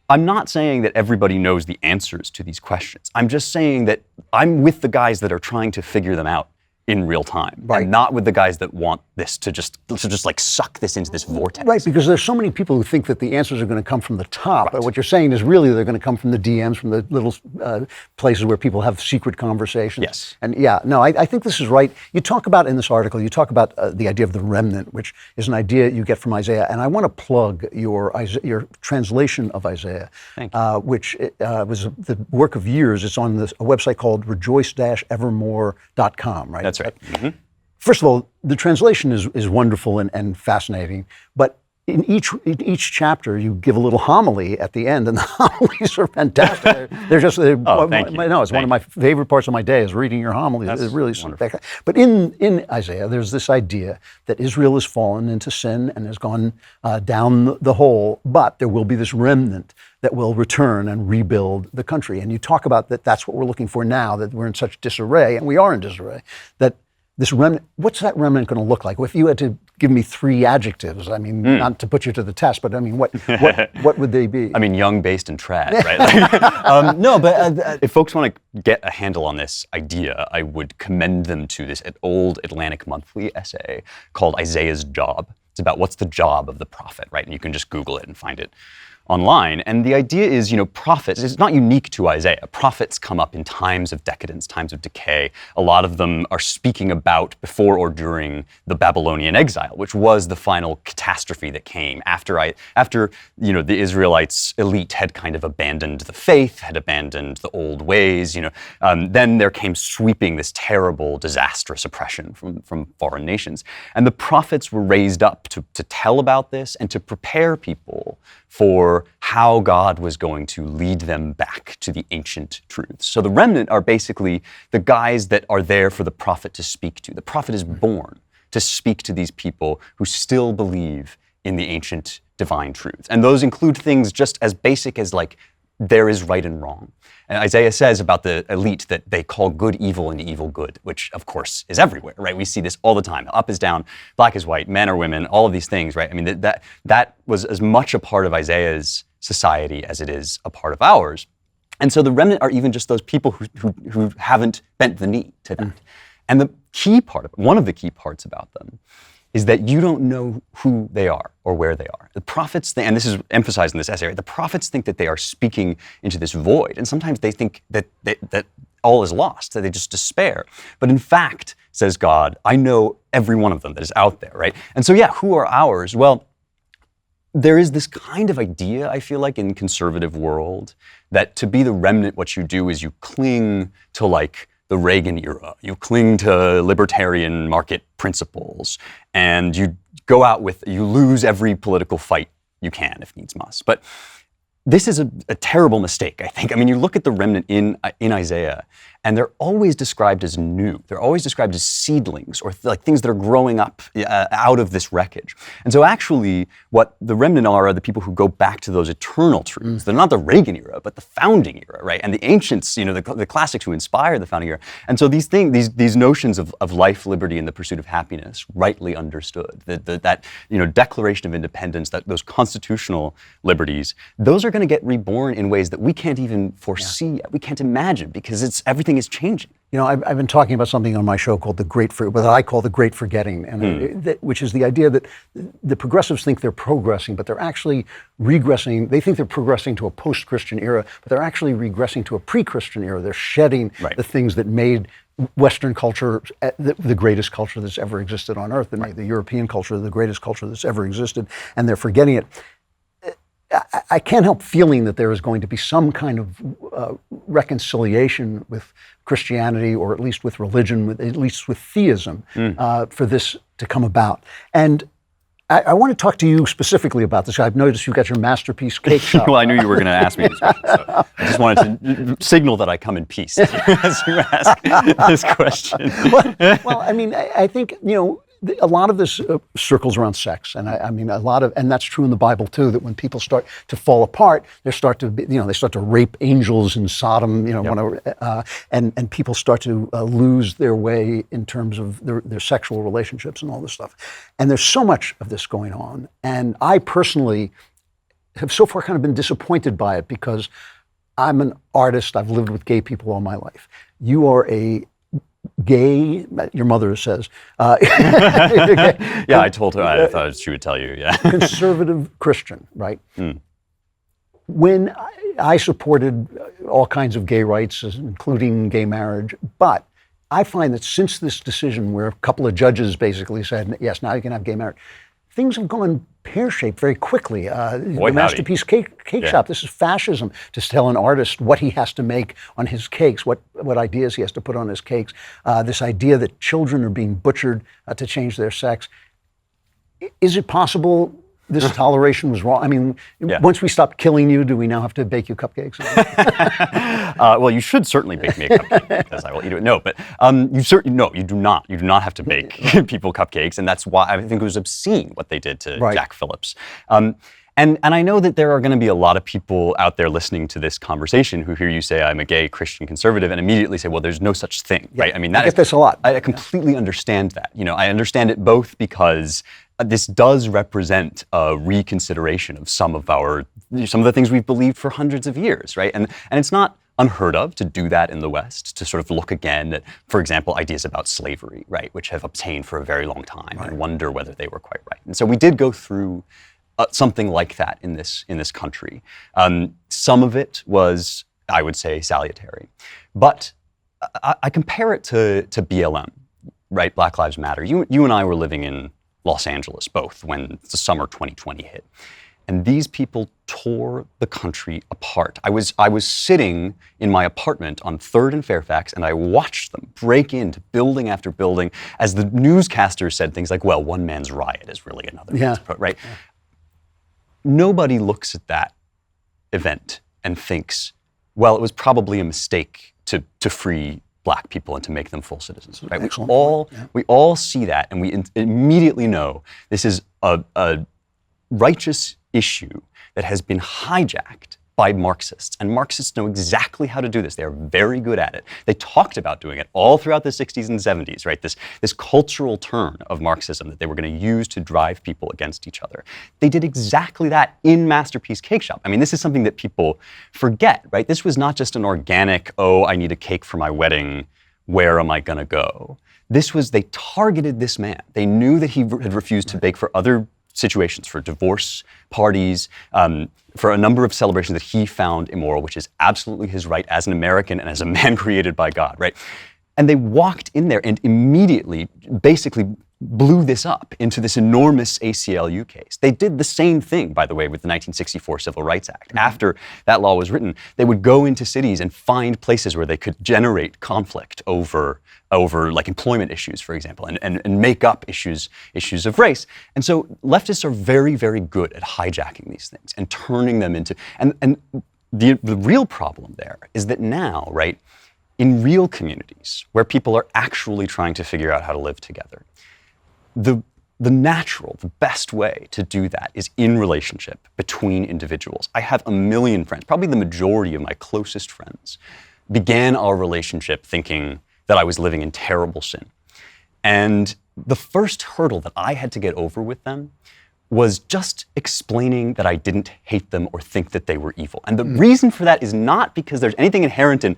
U: I'm not saying that everybody knows the answers to these questions. I'm just saying that I'm with the guys that are trying to figure them out in real time, and not with the guys that want this to just like suck this into this vortex.
A: Right, because there's so many people who think that the answers are going to come from the top. But what you're saying is really they're going to come from the DMs, from the little places where people have secret conversations.
U: Yes.
A: And I think this is right. You talk about in this article, you talk about the idea of the remnant, which is an idea you get from Isaiah. And I want to plug your translation of Isaiah, which was the work of years. It's on a website called rejoice-evermore.com, right?
U: That's right. Mm-hmm.
A: First of all, the translation is wonderful and fascinating, but in each chapter you give a little homily at the end, and the homilies are fantastic. It's one of my favorite parts of my day is reading your homilies. It's really spectacular. But in Isaiah, there's this idea that Israel has fallen into sin and has gone down the hole, but there will be this remnant that will return and rebuild the country. And you talk about that's what we're looking for now, that we're in such disarray, and we are in disarray, that this remnant, what's that remnant going to look like? If you had to give me 3 adjectives, I mean, not to put you to the test, but I mean, what would they be?
U: I mean, young, based, and trad, right? No, but if folks want to get a handle on this idea, I would commend them to this old Atlantic Monthly essay called Isaiah's Job. It's about what's the job of the prophet, right? And you can just Google it and find it online. And the idea is, prophets, it's not unique to Isaiah. Prophets come up in times of decadence, times of decay. A lot of them are speaking about before or during the Babylonian exile, which was the final catastrophe that came after the Israelites elite had kind of abandoned the faith, had abandoned the old ways, then there came sweeping this terrible, disastrous oppression from foreign nations. And the prophets were raised up to tell about this and to prepare people for how God was going to lead them back to the ancient truths. So the remnant are basically the guys that are there for the prophet to speak to. The prophet is born to speak to these people who still believe in the ancient divine truths. And those include things just as basic as like, there is right and wrong. And Isaiah says about the elite that they call good evil and evil good, which of course is everywhere, right? We see this all the time. Up is down, black is white, men are women, all of these things, right? I mean, that was as much a part of Isaiah's society as it is a part of ours. And so the remnant are even just those people who haven't bent the knee to that. And the key part of it, one of the key parts about them, is that you don't know who they are or where they are. The prophets, and this is emphasized in this essay, right? The prophets think that they are speaking into this void, and sometimes they think that all is lost, that they just despair. But in fact, says God, I know every one of them that is out there, right? And so who are ours? Well, there is this kind of idea, I feel like, in conservative world, that to be the remnant, what you do is you cling to like the Reagan era. You cling to libertarian market principles, and you go out you lose every political fight you can if needs must. But this is a terrible mistake, I think. I mean, you look at the remnant in Isaiah, and they're always described as new. They're always described as seedlings or like things that are growing up out of this wreckage. And so actually, what the remnant are the people who go back to those eternal truths. They're not the Reagan era, but the founding era, right? And the ancients, the classics who inspired the founding era. And so these things, these notions of life, liberty, and the pursuit of happiness, rightly understood, that Declaration of Independence, those constitutional liberties, those are going to get reborn in ways that we can't even foresee yet. We can't imagine because everything is changing.
A: I've been talking about something on my show called what I call the Great Forgetting, and which is the idea that the progressives think they're progressing, but they're actually regressing. They think they're progressing to a post-Christian era, but they're actually regressing to a pre-Christian era. They're shedding the things that made Western culture the greatest culture that's ever existed on Earth, that made the European culture the greatest culture that's ever existed, and they're forgetting it. I can't help feeling that there is going to be some kind of reconciliation with Christianity, or at least with religion, at least with theism, for this to come about. And I want to talk to you specifically about this. I've noticed you've got your masterpiece cake shop.
U: Well, I knew you were going to ask me this question, so I just wanted to signal that I come in peace as you ask this question.
A: Well, I mean, I think, a lot of this circles around sex, and I mean and that's true in the Bible too. That when people start to fall apart, they start to rape angels in Sodom, and people start to lose their way in terms of their sexual relationships and all this stuff. And there's so much of this going on, and I personally have so far kind of been disappointed by it because I'm an artist. I've lived with gay people all my life. You are a gay, your mother says.
U: Yeah, I told her. I thought she would tell you, yeah.
A: Conservative Christian, right? When I supported all kinds of gay rights, including gay marriage, but I find that since this decision where a couple of judges basically said, yes, now you can have gay marriage, things have gone pear-shaped very quickly. The Masterpiece Cake Shop, this is fascism, to tell an artist what he has to make on his cakes, what ideas he has to put on his cakes. This idea that children are being butchered to change their sex. Is it possible this toleration was wrong? I mean, once we stopped killing you, do we now have to bake you cupcakes?
U: Well, you should certainly bake me a cupcake because I will eat it. No, but you do not. You do not have to bake people cupcakes, and that's why I think it was obscene what they did to Jack Phillips. And I know that there are going to be a lot of people out there listening to this conversation who hear you say I'm a gay Christian conservative and immediately say, well, there's no such thing, right? I mean,
A: I get this a lot.
U: I completely understand that. You know, I understand it both because this does represent a reconsideration of some of the things we've believed for hundreds of years, right? And it's not unheard of to do that in the West, to sort of look again at, for example, ideas about slavery, right, which have obtained for a very long time and wonder whether they were quite right. And so we did go through something like that in this country. Some of it was, I would say, salutary, but I compare it to BLM, right? Black Lives Matter. You and I were living in Los Angeles both when the summer 2020 hit, and these people tore the country apart. I was sitting in my apartment on 3rd and Fairfax, and I watched them break into building after building as the newscasters said things like, well, one man's riot is really another man's right? Yeah. Nobody looks at that event and thinks, well, it was probably a mistake to free Black people and to make them full citizens. Right? We all see that, and we immediately know this is a righteous issue that has been hijacked by Marxists, and Marxists know exactly how to do this. They are very good at it. They talked about doing it all throughout the 60s and 70s, right? This cultural turn of Marxism that they were going to use to drive people against each other. They did exactly that in Masterpiece Cake Shop. I mean, this is something that people forget, right? This was not just an organic, oh, I need a cake for my wedding, where am I going to go? This was, they targeted this man. They knew that he had refused to bake for other situations, for divorce parties, for a number of celebrations that he found immoral, which is absolutely his right as an American and as a man created by God, right? And they walked in there and immediately basically blew this up into this enormous ACLU case. They did the same thing, by the way, with the 1964 Civil Rights Act. Mm-hmm. After that law was written, they would go into cities and find places where they could generate conflict over like employment issues, for example, and make up issues of race. And so leftists are very, very good at hijacking these things and turning them into, and the real problem there is that now, right, in real communities where people are actually trying to figure out how to live together, the best way to do that is in relationship between individuals. I have a million friends, probably the majority of my closest friends began our relationship thinking that I was living in terrible sin. And the first hurdle that I had to get over with them was just explaining that I didn't hate them or think that they were evil. And the reason for that is not because there's anything inherent in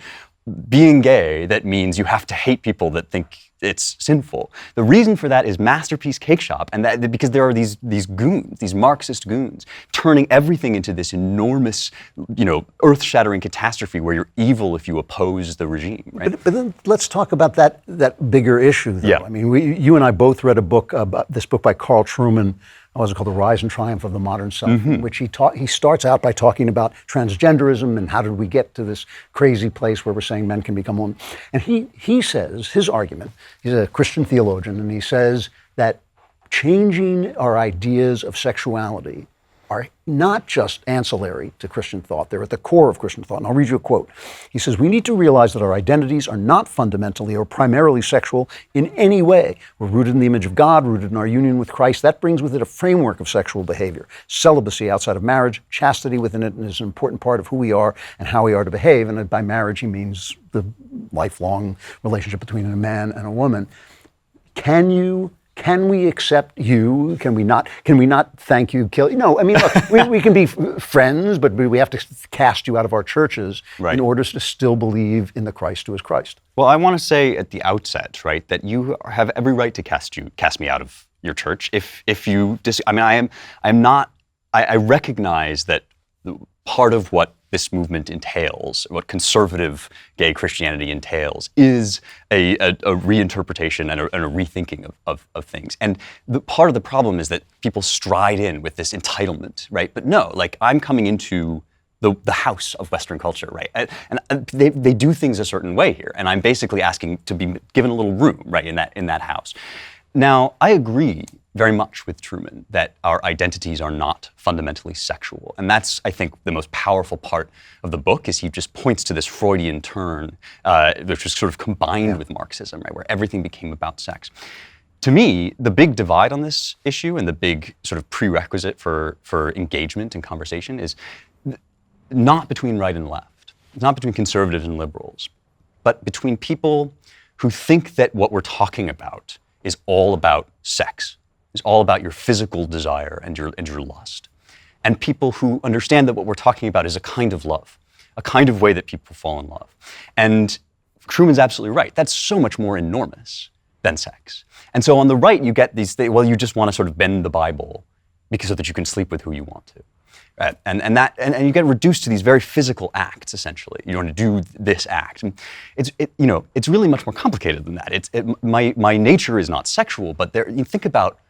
U: being gay that means you have to hate people that think it's sinful. The reason for that is Masterpiece Cake Shop, and that because there are these goons, these Marxist goons, turning everything into this enormous, earth-shattering catastrophe where you're evil if you oppose the regime. Right?
A: But then let's talk about that bigger issue, though. Yeah. I mean, you and I both read a book, this book by Carl Trueman. What's it called? The Rise and Triumph of the Modern Self, in which he starts out by talking about transgenderism and how did we get to this crazy place where we're saying men can become women. And he says, his argument, he's a Christian theologian, and he says that changing our ideas of sexuality are not just ancillary to Christian thought, they're at the core of Christian thought. And I'll read you a quote. He says, "We need to realize that our identities are not fundamentally or primarily sexual in any way. We're rooted in the image of God, rooted in our union with Christ. That brings with it a framework of sexual behavior. Celibacy outside of marriage, chastity within it is an important part of who we are and how we are to behave." And by marriage, he means the lifelong relationship between a man and a woman. Can you can we accept you? Can we not thank you, kill you? No, I mean, look, we can be friends, but we have to cast you out of our churches in order to still believe in the Christ who is Christ.
U: Well, I want to say at the outset, right, that you have every right to cast me out of your church if you I recognize that part of what this movement entails, what conservative gay Christianity entails, is a reinterpretation and a rethinking of things. And part of the problem is that people stride in with this entitlement, right? But no, like, I'm coming into the house of Western culture, right? And they do things a certain way here, and I'm basically asking to be given a little room, right, in that house. Now, I agree very much with Truman that our identities are not fundamentally sexual. And that's, I think, the most powerful part of the book, is he just points to this Freudian turn, which was sort of combined with Marxism, right, where everything became about sex. To me, the big divide on this issue and the big sort of prerequisite for engagement and conversation is not between right and left. It's not between conservatives and liberals, but between people who think that what we're talking about is all about sex. It's all about your physical desire and your lust. And people who understand that what we're talking about is a kind of love, a kind of way that people fall in love. And Truman's absolutely right. That's so much more enormous than sex. And so on the right, you get these things, well, you just want to sort of bend the Bible so that you can sleep with who you want to. Right? And you get reduced to these very physical acts, essentially. You want to do this act. And it's really much more complicated than that. My nature is not sexual, but you think about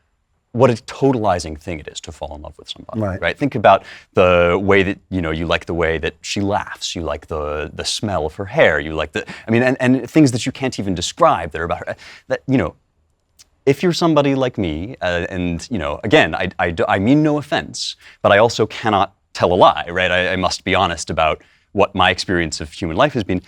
U: what a totalizing thing it is to fall in love with somebody, right? Think about the way that, you like the way that she laughs, you like the smell of her hair, you like and things that you can't even describe that are about her, if you're somebody like me, again, I mean no offense, but I also cannot tell a lie, right? I must be honest about what my experience of human life has been.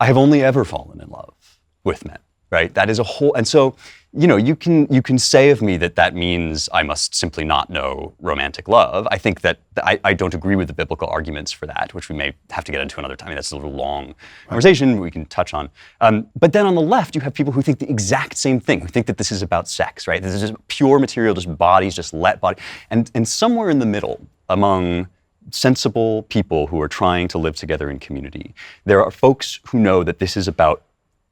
U: I have only ever fallen in love with men, right? That is a whole, and so, you can say of me that means I must simply not know romantic love. I think that I don't agree with the biblical arguments for that, which we may have to get into another time. I mean, that's a little long conversation we can touch on. But then on the left, you have people who think the exact same thing, who think that this is about sex, right? This is just pure material, just bodies, just let body. And somewhere in the middle, among sensible people who are trying to live together in community, there are folks who know that this is about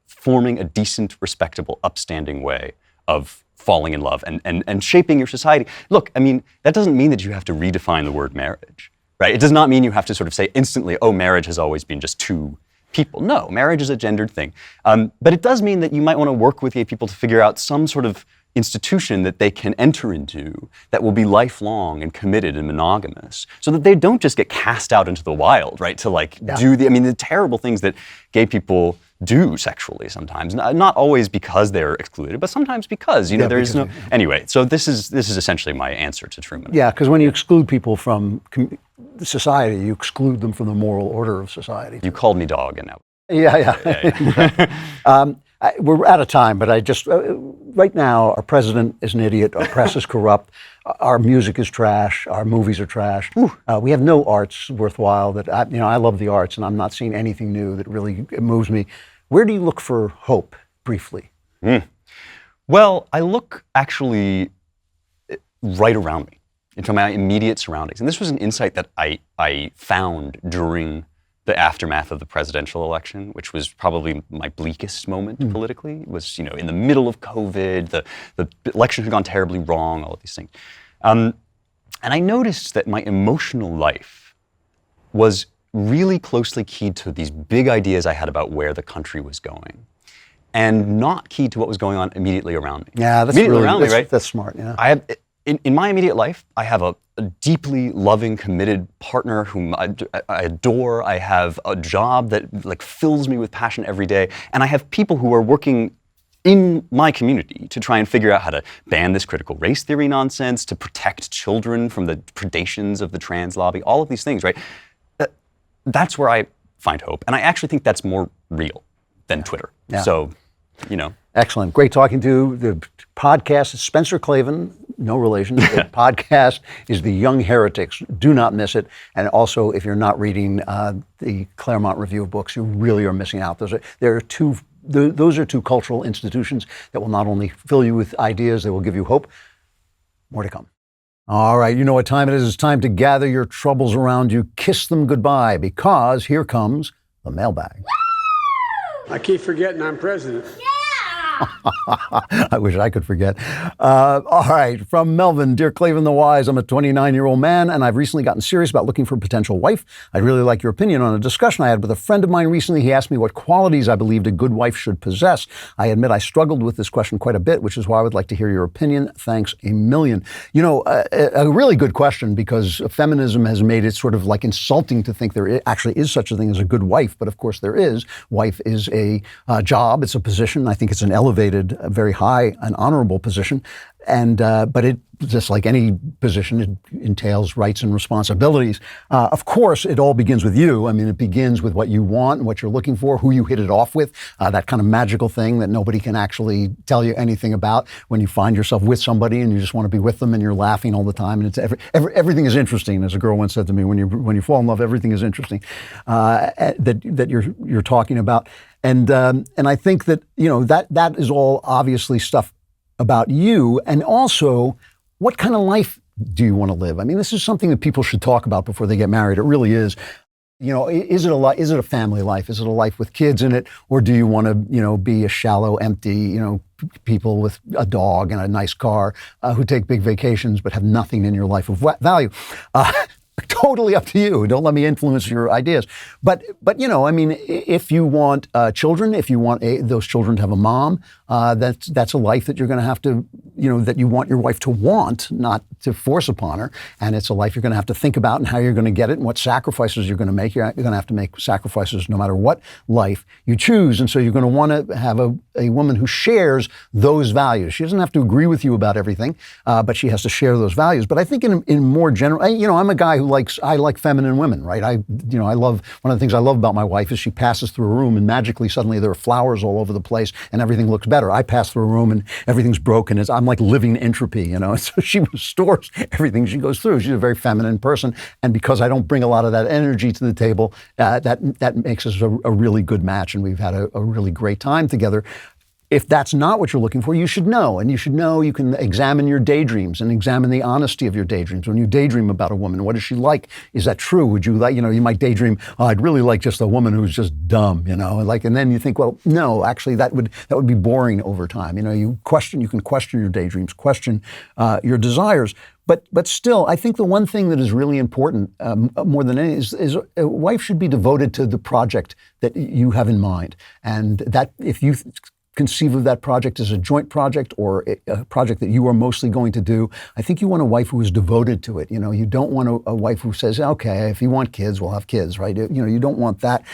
U: forming a decent, respectable, upstanding way of falling in love and shaping your society. Look, I mean, that doesn't mean that you have to redefine the word marriage, right? It does not mean you have to sort of say instantly, oh, marriage has always been just two people. No, marriage is a gendered thing. But it does mean that you might want to work with gay people to figure out some sort of institution that they can enter into that will be lifelong and committed and monogamous, so that they don't just get cast out into the wild, right? To do the terrible things that gay people do sexually sometimes, not always because they're excluded, but sometimes because, there is no... Anyway, so this is essentially my answer to Truman.
A: Yeah, because when you exclude people from society, you exclude them from the moral order of society.
U: You called me dog, and now...
A: Yeah. We're out of time, but I just... right now, our president is an idiot, our press is corrupt, our music is trash, our movies are trash. We have no arts worthwhile that... I love the arts, and I'm not seeing anything new that really moves me. Where do you look for hope, briefly?
U: Well, I look actually right around me, into my immediate surroundings. And this was an insight that I found during the aftermath of the presidential election, which was probably my bleakest moment politically. It was, in the middle of COVID, the election had gone terribly wrong, all of these things. And I noticed that my emotional life was really closely keyed to these big ideas I had about where the country was going, and not keyed to what was going on immediately around me.
A: Yeah, that's
U: immediately around me, right?
A: That's smart. Yeah.
U: I have in my immediate life, I have a deeply loving, committed partner whom I adore. I have a job that fills me with passion every day, and I have people who are working in my community to try and figure out how to ban this critical race theory nonsense, to protect children from the predations of the trans lobby, all of these things, right? That's where I find hope. And I actually think that's more real than Twitter.
A: Yeah.
U: So,
A: Excellent. Great talking to you. The podcast is Spencer Klavan, no relation. The podcast is The Young Heretics. Do not miss it. And also, if you're not reading the Claremont Review of Books, you really are missing out. There are two those are two cultural institutions that will not only fill you with ideas, they will give you hope. More to come. All right, you know what time it is. It's time to gather your troubles around you, kiss them goodbye, because here comes the mailbag.
B: I keep forgetting I'm president.
A: I wish I could forget. All right, from Melvin, dear Klavan the Wise, I'm a 29-year-old man, and I've recently gotten serious about looking for a potential wife. I'd really like your opinion on a discussion I had with a friend of mine recently. He asked me what qualities I believed a good wife should possess. I admit I struggled with this question quite a bit, which is why I would like to hear your opinion. Thanks a million. You know, a really good question, because feminism has made it sort of like insulting to think there actually is such a thing as a good wife, but of course there is. Wife is a job, it's a position. I think it's an elevated, very high and honorable position. And but it, just like any position, it entails rights and responsibilities. Of course, it all begins with you. I mean, it begins with what you want and what you're looking for, who you hit it off with, that kind of magical thing that nobody can actually tell you anything about when you find yourself with somebody and you just want to be with them and you're laughing all the time. And it's everything is interesting. As a girl once said to me, when you fall in love, everything is interesting that you're talking about. And I think that, you know, that is all obviously stuff about you, and also what kind of life do you want to live? I mean, this is something that people should talk about before they get married. It really is. You know, is it a family life? Is it a life with kids in it? Or do you want to, you know, be a shallow, empty, you know, people with a dog and a nice car who take big vacations but have nothing in your life of value? Totally up to you. Don't let me influence your ideas. But you know, I mean, if you want children, if you want those children to have a mom, that's a life that you're going to have to, you know, that you want your wife to want, not to force upon her. And it's a life you're going to have to think about and how you're going to get it and what sacrifices you're going to make. You're going to have to make sacrifices no matter what life you choose. And so you're going to want to have a woman who shares those values. She doesn't have to agree with you about everything, but she has to share those values. But I think in more general, you know, I'm a guy who I like feminine women, right? I love, one of the things I love about my wife is she passes through a room and magically suddenly there are flowers all over the place and everything looks better. I pass through a room and everything's broken. I'm like living entropy, you know? So she restores everything she goes through. She's a very feminine person. And because I don't bring a lot of that energy to the table, that makes us a really good match. And we've had a really great time together. If that's not what you're looking for, you should know. And you should know you can examine your daydreams and examine the honesty of your daydreams. When you daydream about a woman, what is she like? Is that true? Would you like, you know, you might daydream, oh, I'd really like just a woman who's just dumb, you know, like, and then you think, well, no, actually that would be boring over time. You know, you can question your daydreams, question your desires. But still, I think the one thing that is really important, more than anything, is a wife should be devoted to the project that you have in mind. And that if you conceive of that project as a joint project or a project that you are mostly going to do, I think you want a wife who is devoted to it. You know, you don't want a wife who says, okay, if you want kids, we'll have kids, right? You know, you don't want that.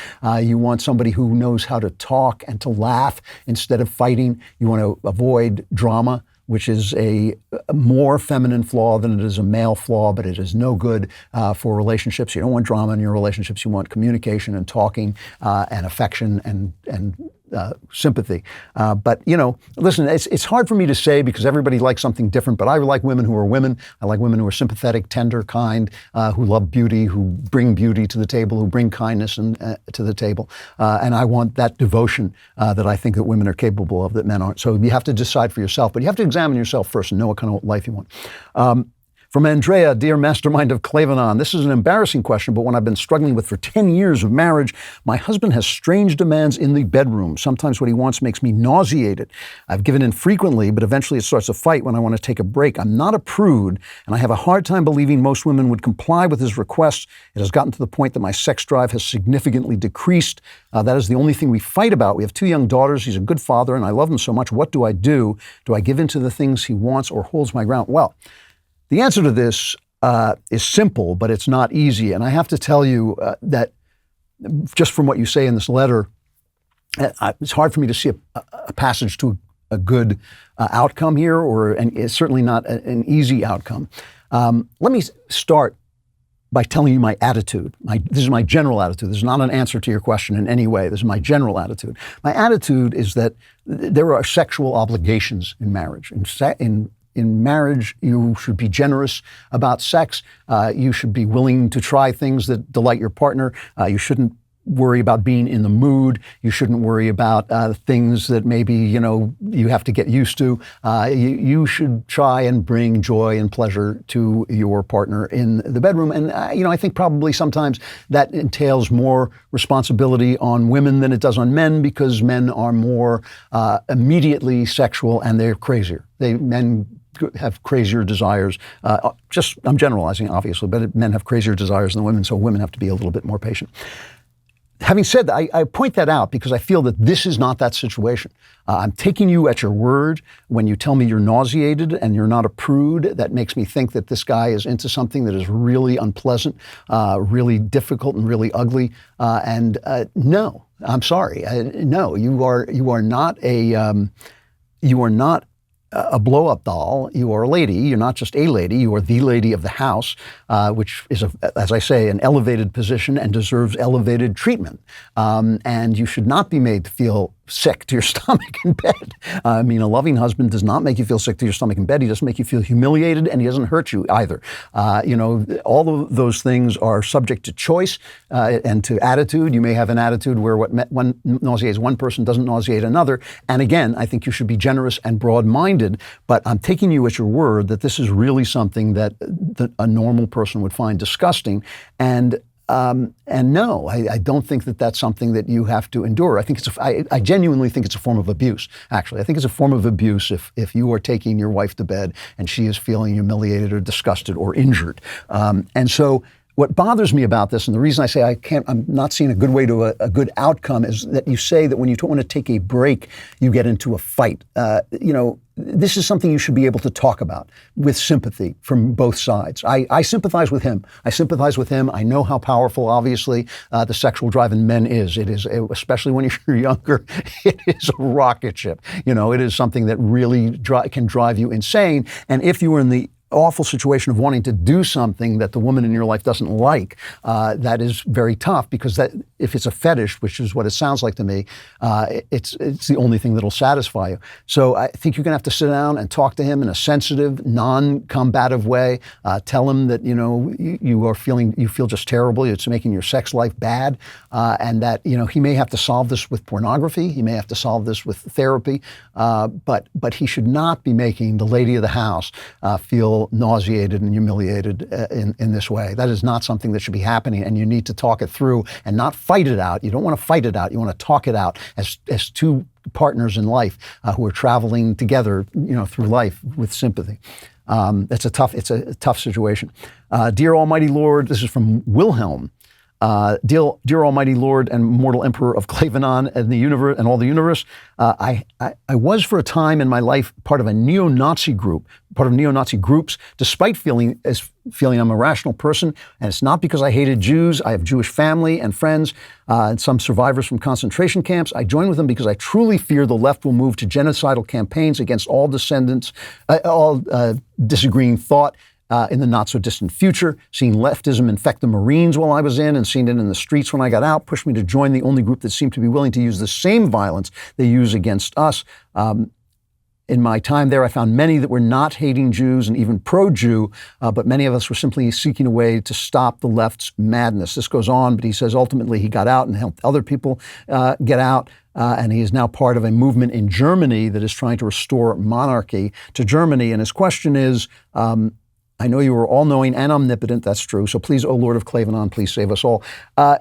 A: You want somebody who knows how to talk and to laugh instead of fighting. You want to avoid drama, which is a more feminine flaw than it is a male flaw, but it is no good for relationships. You don't want drama in your relationships. You want communication and talking and affection and sympathy. But, you know, listen, it's hard for me to say because everybody likes something different, but I like women who are women. I like women who are sympathetic, tender, kind, who love beauty, who bring beauty to the table, who bring kindness to the table. And I want that devotion that I think that women are capable of that men aren't. So you have to decide for yourself, but you have to examine yourself first and know what kind of life you want. From Andrea, dear mastermind of Klavan, this is an embarrassing question, but one I've been struggling with for 10 years of marriage. My husband has strange demands in the bedroom. Sometimes what he wants makes me nauseated. I've given in frequently, but eventually it starts a fight when I want to take a break. I'm not a prude, and I have a hard time believing most women would comply with his requests. It has gotten to the point that my sex drive has significantly decreased. That is the only thing we fight about. We have 2 young daughters. He's a good father, and I love him so much. What do I do? Do I give in to the things he wants or holds my ground? Well, the answer to this is simple, but it's not easy. And I have to tell you that just from what you say in this letter, it's hard for me to see a passage to a good outcome here, and it's certainly not an easy outcome. Let me start by telling you my attitude. This is my general attitude. This is not an answer to your question in any way. This is my general attitude. My attitude is that there are sexual obligations in marriage. In marriage, you should be generous about sex. You should be willing to try things that delight your partner. You shouldn't worry about being in the mood. You shouldn't worry about things that maybe, you have to get used to. You should try and bring joy and pleasure to your partner in the bedroom. And, I think probably sometimes that entails more responsibility on women than it does on men, because men are more immediately sexual and they're crazier. Men have crazier desires. I'm generalizing, obviously, but men have crazier desires than women, so women have to be a little bit more patient. Having said that, I point that out because I feel that this is not that situation. I'm taking you at your word when you tell me you're nauseated and you're not a prude. That makes me think that this guy is into something that is really unpleasant, really difficult, and really ugly. No, I'm sorry. No, you are not a blow-up doll. You are a lady. You're not just a lady. You are the lady of the house, which is, as I say, an elevated position and deserves elevated treatment. And you should not be made to feel sick to your stomach in bed. A loving husband does not make you feel sick to your stomach in bed. He doesn't make you feel humiliated, and he doesn't hurt you either. All of those things are subject to choice and to attitude. You may have an attitude where what nauseates one person doesn't nauseate another. And again, I think you should be generous and broad-minded, but I'm taking you at your word that this is really something that a normal person would find disgusting. And no, I don't think that that's something that you have to endure. I genuinely think it's a form of abuse, actually. I think it's a form of abuse if you are taking your wife to bed and she is feeling humiliated or disgusted or injured. And so what bothers me about this, and the reason I say I'm not seeing a good way to a good outcome, is that you say that when you don't want to take a break, you get into a fight. This is something you should be able to talk about with sympathy from both sides. I sympathize with him. I know how powerful, obviously, the sexual drive in men is. It is, especially when you're younger, it is a rocket ship. It is something that really can drive you insane. And if you were in the awful situation of wanting to do something that the woman in your life doesn't like, that is very tough, because that, if it's a fetish, which is what it sounds like to me, it's the only thing that'll satisfy you. So I think you're going to have to sit down and talk to him in a sensitive, non-combative way. Tell him that you feel just terrible. It's making your sex life bad, and that he may have to solve this with pornography. He may have to solve this with therapy, but he should not be making the lady of the house feel nauseated and humiliated in this way. That is not something that should be happening, and you need to talk it through and not fight it out. You don't want to fight it out. You want to talk it out as two partners in life who are traveling together, through life with sympathy. It's a tough situation. Dear Almighty Lord, this is from Wilhelm. Dear Almighty Lord and mortal Emperor of Klavan and the universe and all the universe, I was for a time in my life part of a neo-Nazi group, part of neo-Nazi groups, despite feeling I'm a rational person. And it's not because I hated Jews. I have Jewish family and friends, and some survivors from concentration camps. I joined with them because I truly fear the left will move to genocidal campaigns against all disagreeing thought. In the not-so-distant future, seeing leftism infect the Marines while I was in, and seeing it in the streets when I got out, pushed me to join the only group that seemed to be willing to use the same violence they use against us. In my time there, I found many that were not hating Jews and even pro-Jew, but many of us were simply seeking a way to stop the left's madness. This goes on, but he says ultimately he got out and helped other people get out. And he is now part of a movement in Germany that is trying to restore monarchy to Germany. And his question is, I know you are all-knowing and omnipotent, that's true, so please, O Lord of Klavan, please save us all.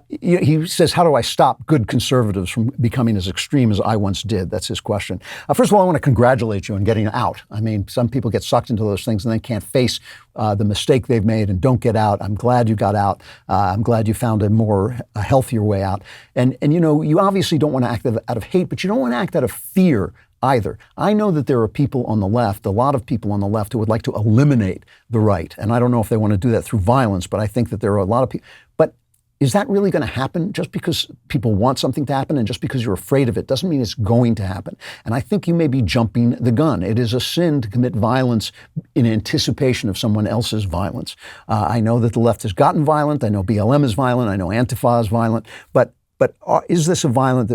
A: He says, how do I stop good conservatives from becoming as extreme as I once did? That's his question. First of all, I want to congratulate you on getting out. Some people get sucked into those things and then can't face the mistake they've made and don't get out. I'm glad you got out. I'm glad you found a healthier way out. And you obviously don't want to act out of hate, but you don't want to act out of fear either. I know that there are people on the left, a lot of people on the left, who would like to eliminate the right. And I don't know if they want to do that through violence, but I think that there are a lot of people. But is that really going to happen? Just because people want something to happen and just because you're afraid of it doesn't mean it's going to happen. And I think you may be jumping the gun. It is a sin to commit violence in anticipation of someone else's violence. I know that the left has gotten violent. I know BLM is violent. I know Antifa is violent. But is this a violence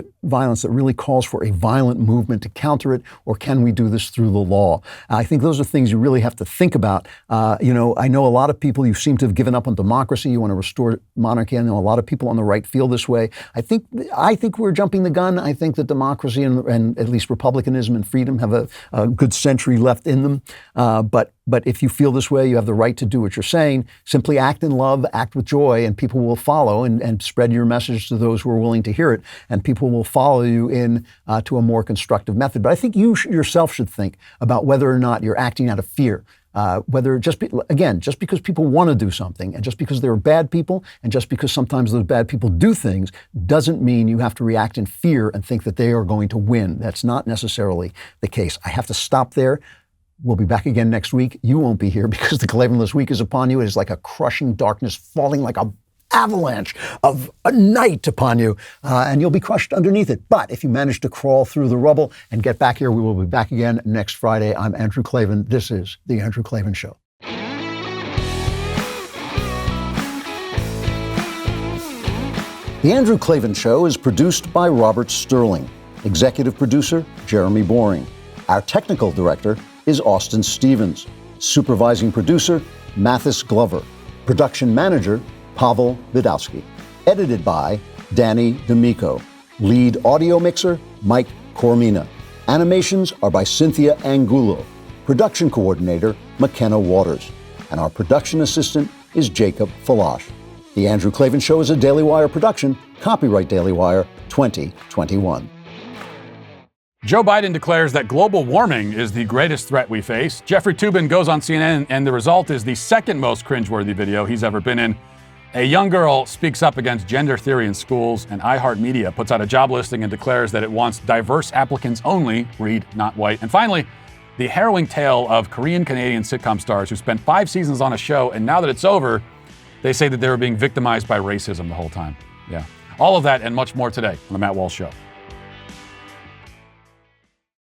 A: that really calls for a violent movement to counter it, or can we do this through the law? I think those are things you really have to think about. I know a lot of people, you seem to have given up on democracy. You want to restore monarchy. I know a lot of people on the right feel this way. I think we're jumping the gun. I think that democracy and at least republicanism and freedom have a good century left in them. But if you feel this way, you have the right to do what you're saying. Simply act in love, act with joy, and people will follow and spread your message to those who are willing to hear it, and people will follow you in to a more constructive method. But I think you yourself should think about whether or not you're acting out of fear. Whether just because people want to do something, and just because there are bad people, and just because sometimes those bad people do things, doesn't mean you have to react in fear and think that they are going to win. That's not necessarily the case. I have to stop there. We'll be back again next week. You won't be here because the Klavanless week is upon you. It is like a crushing darkness falling like a avalanche of a night upon you, and you'll be crushed underneath it. But if you manage to crawl through the rubble and get back here, we will be back again next Friday. I'm Andrew Klavan. This is The Andrew Klavan Show. The Andrew Klavan Show is produced by Robert Sterling. Executive producer, Jeremy Boring. Our technical director is Austin Stevens. Supervising producer, Mathis Glover. Production manager, Pavel Vidowski. Edited by Danny D'Amico. Lead audio mixer, Mike Cormina. Animations are by Cynthia Angulo. Production coordinator, McKenna Waters. And our production assistant is Jacob Falash. The Andrew Klavan Show is a Daily Wire production. Copyright Daily Wire 2021.
E: Joe Biden declares that global warming is the greatest threat we face. Jeffrey Toobin goes on CNN, and the result is the second most cringeworthy video he's ever been in. A young girl speaks up against gender theory in schools, and iHeartMedia puts out a job listing and declares that it wants diverse applicants only, read not white. And finally, the harrowing tale of Korean-Canadian sitcom stars who spent 5 seasons on a show, and now that it's over, they say that they were being victimized by racism the whole time. Yeah. All of that and much more today on The Matt Walsh Show.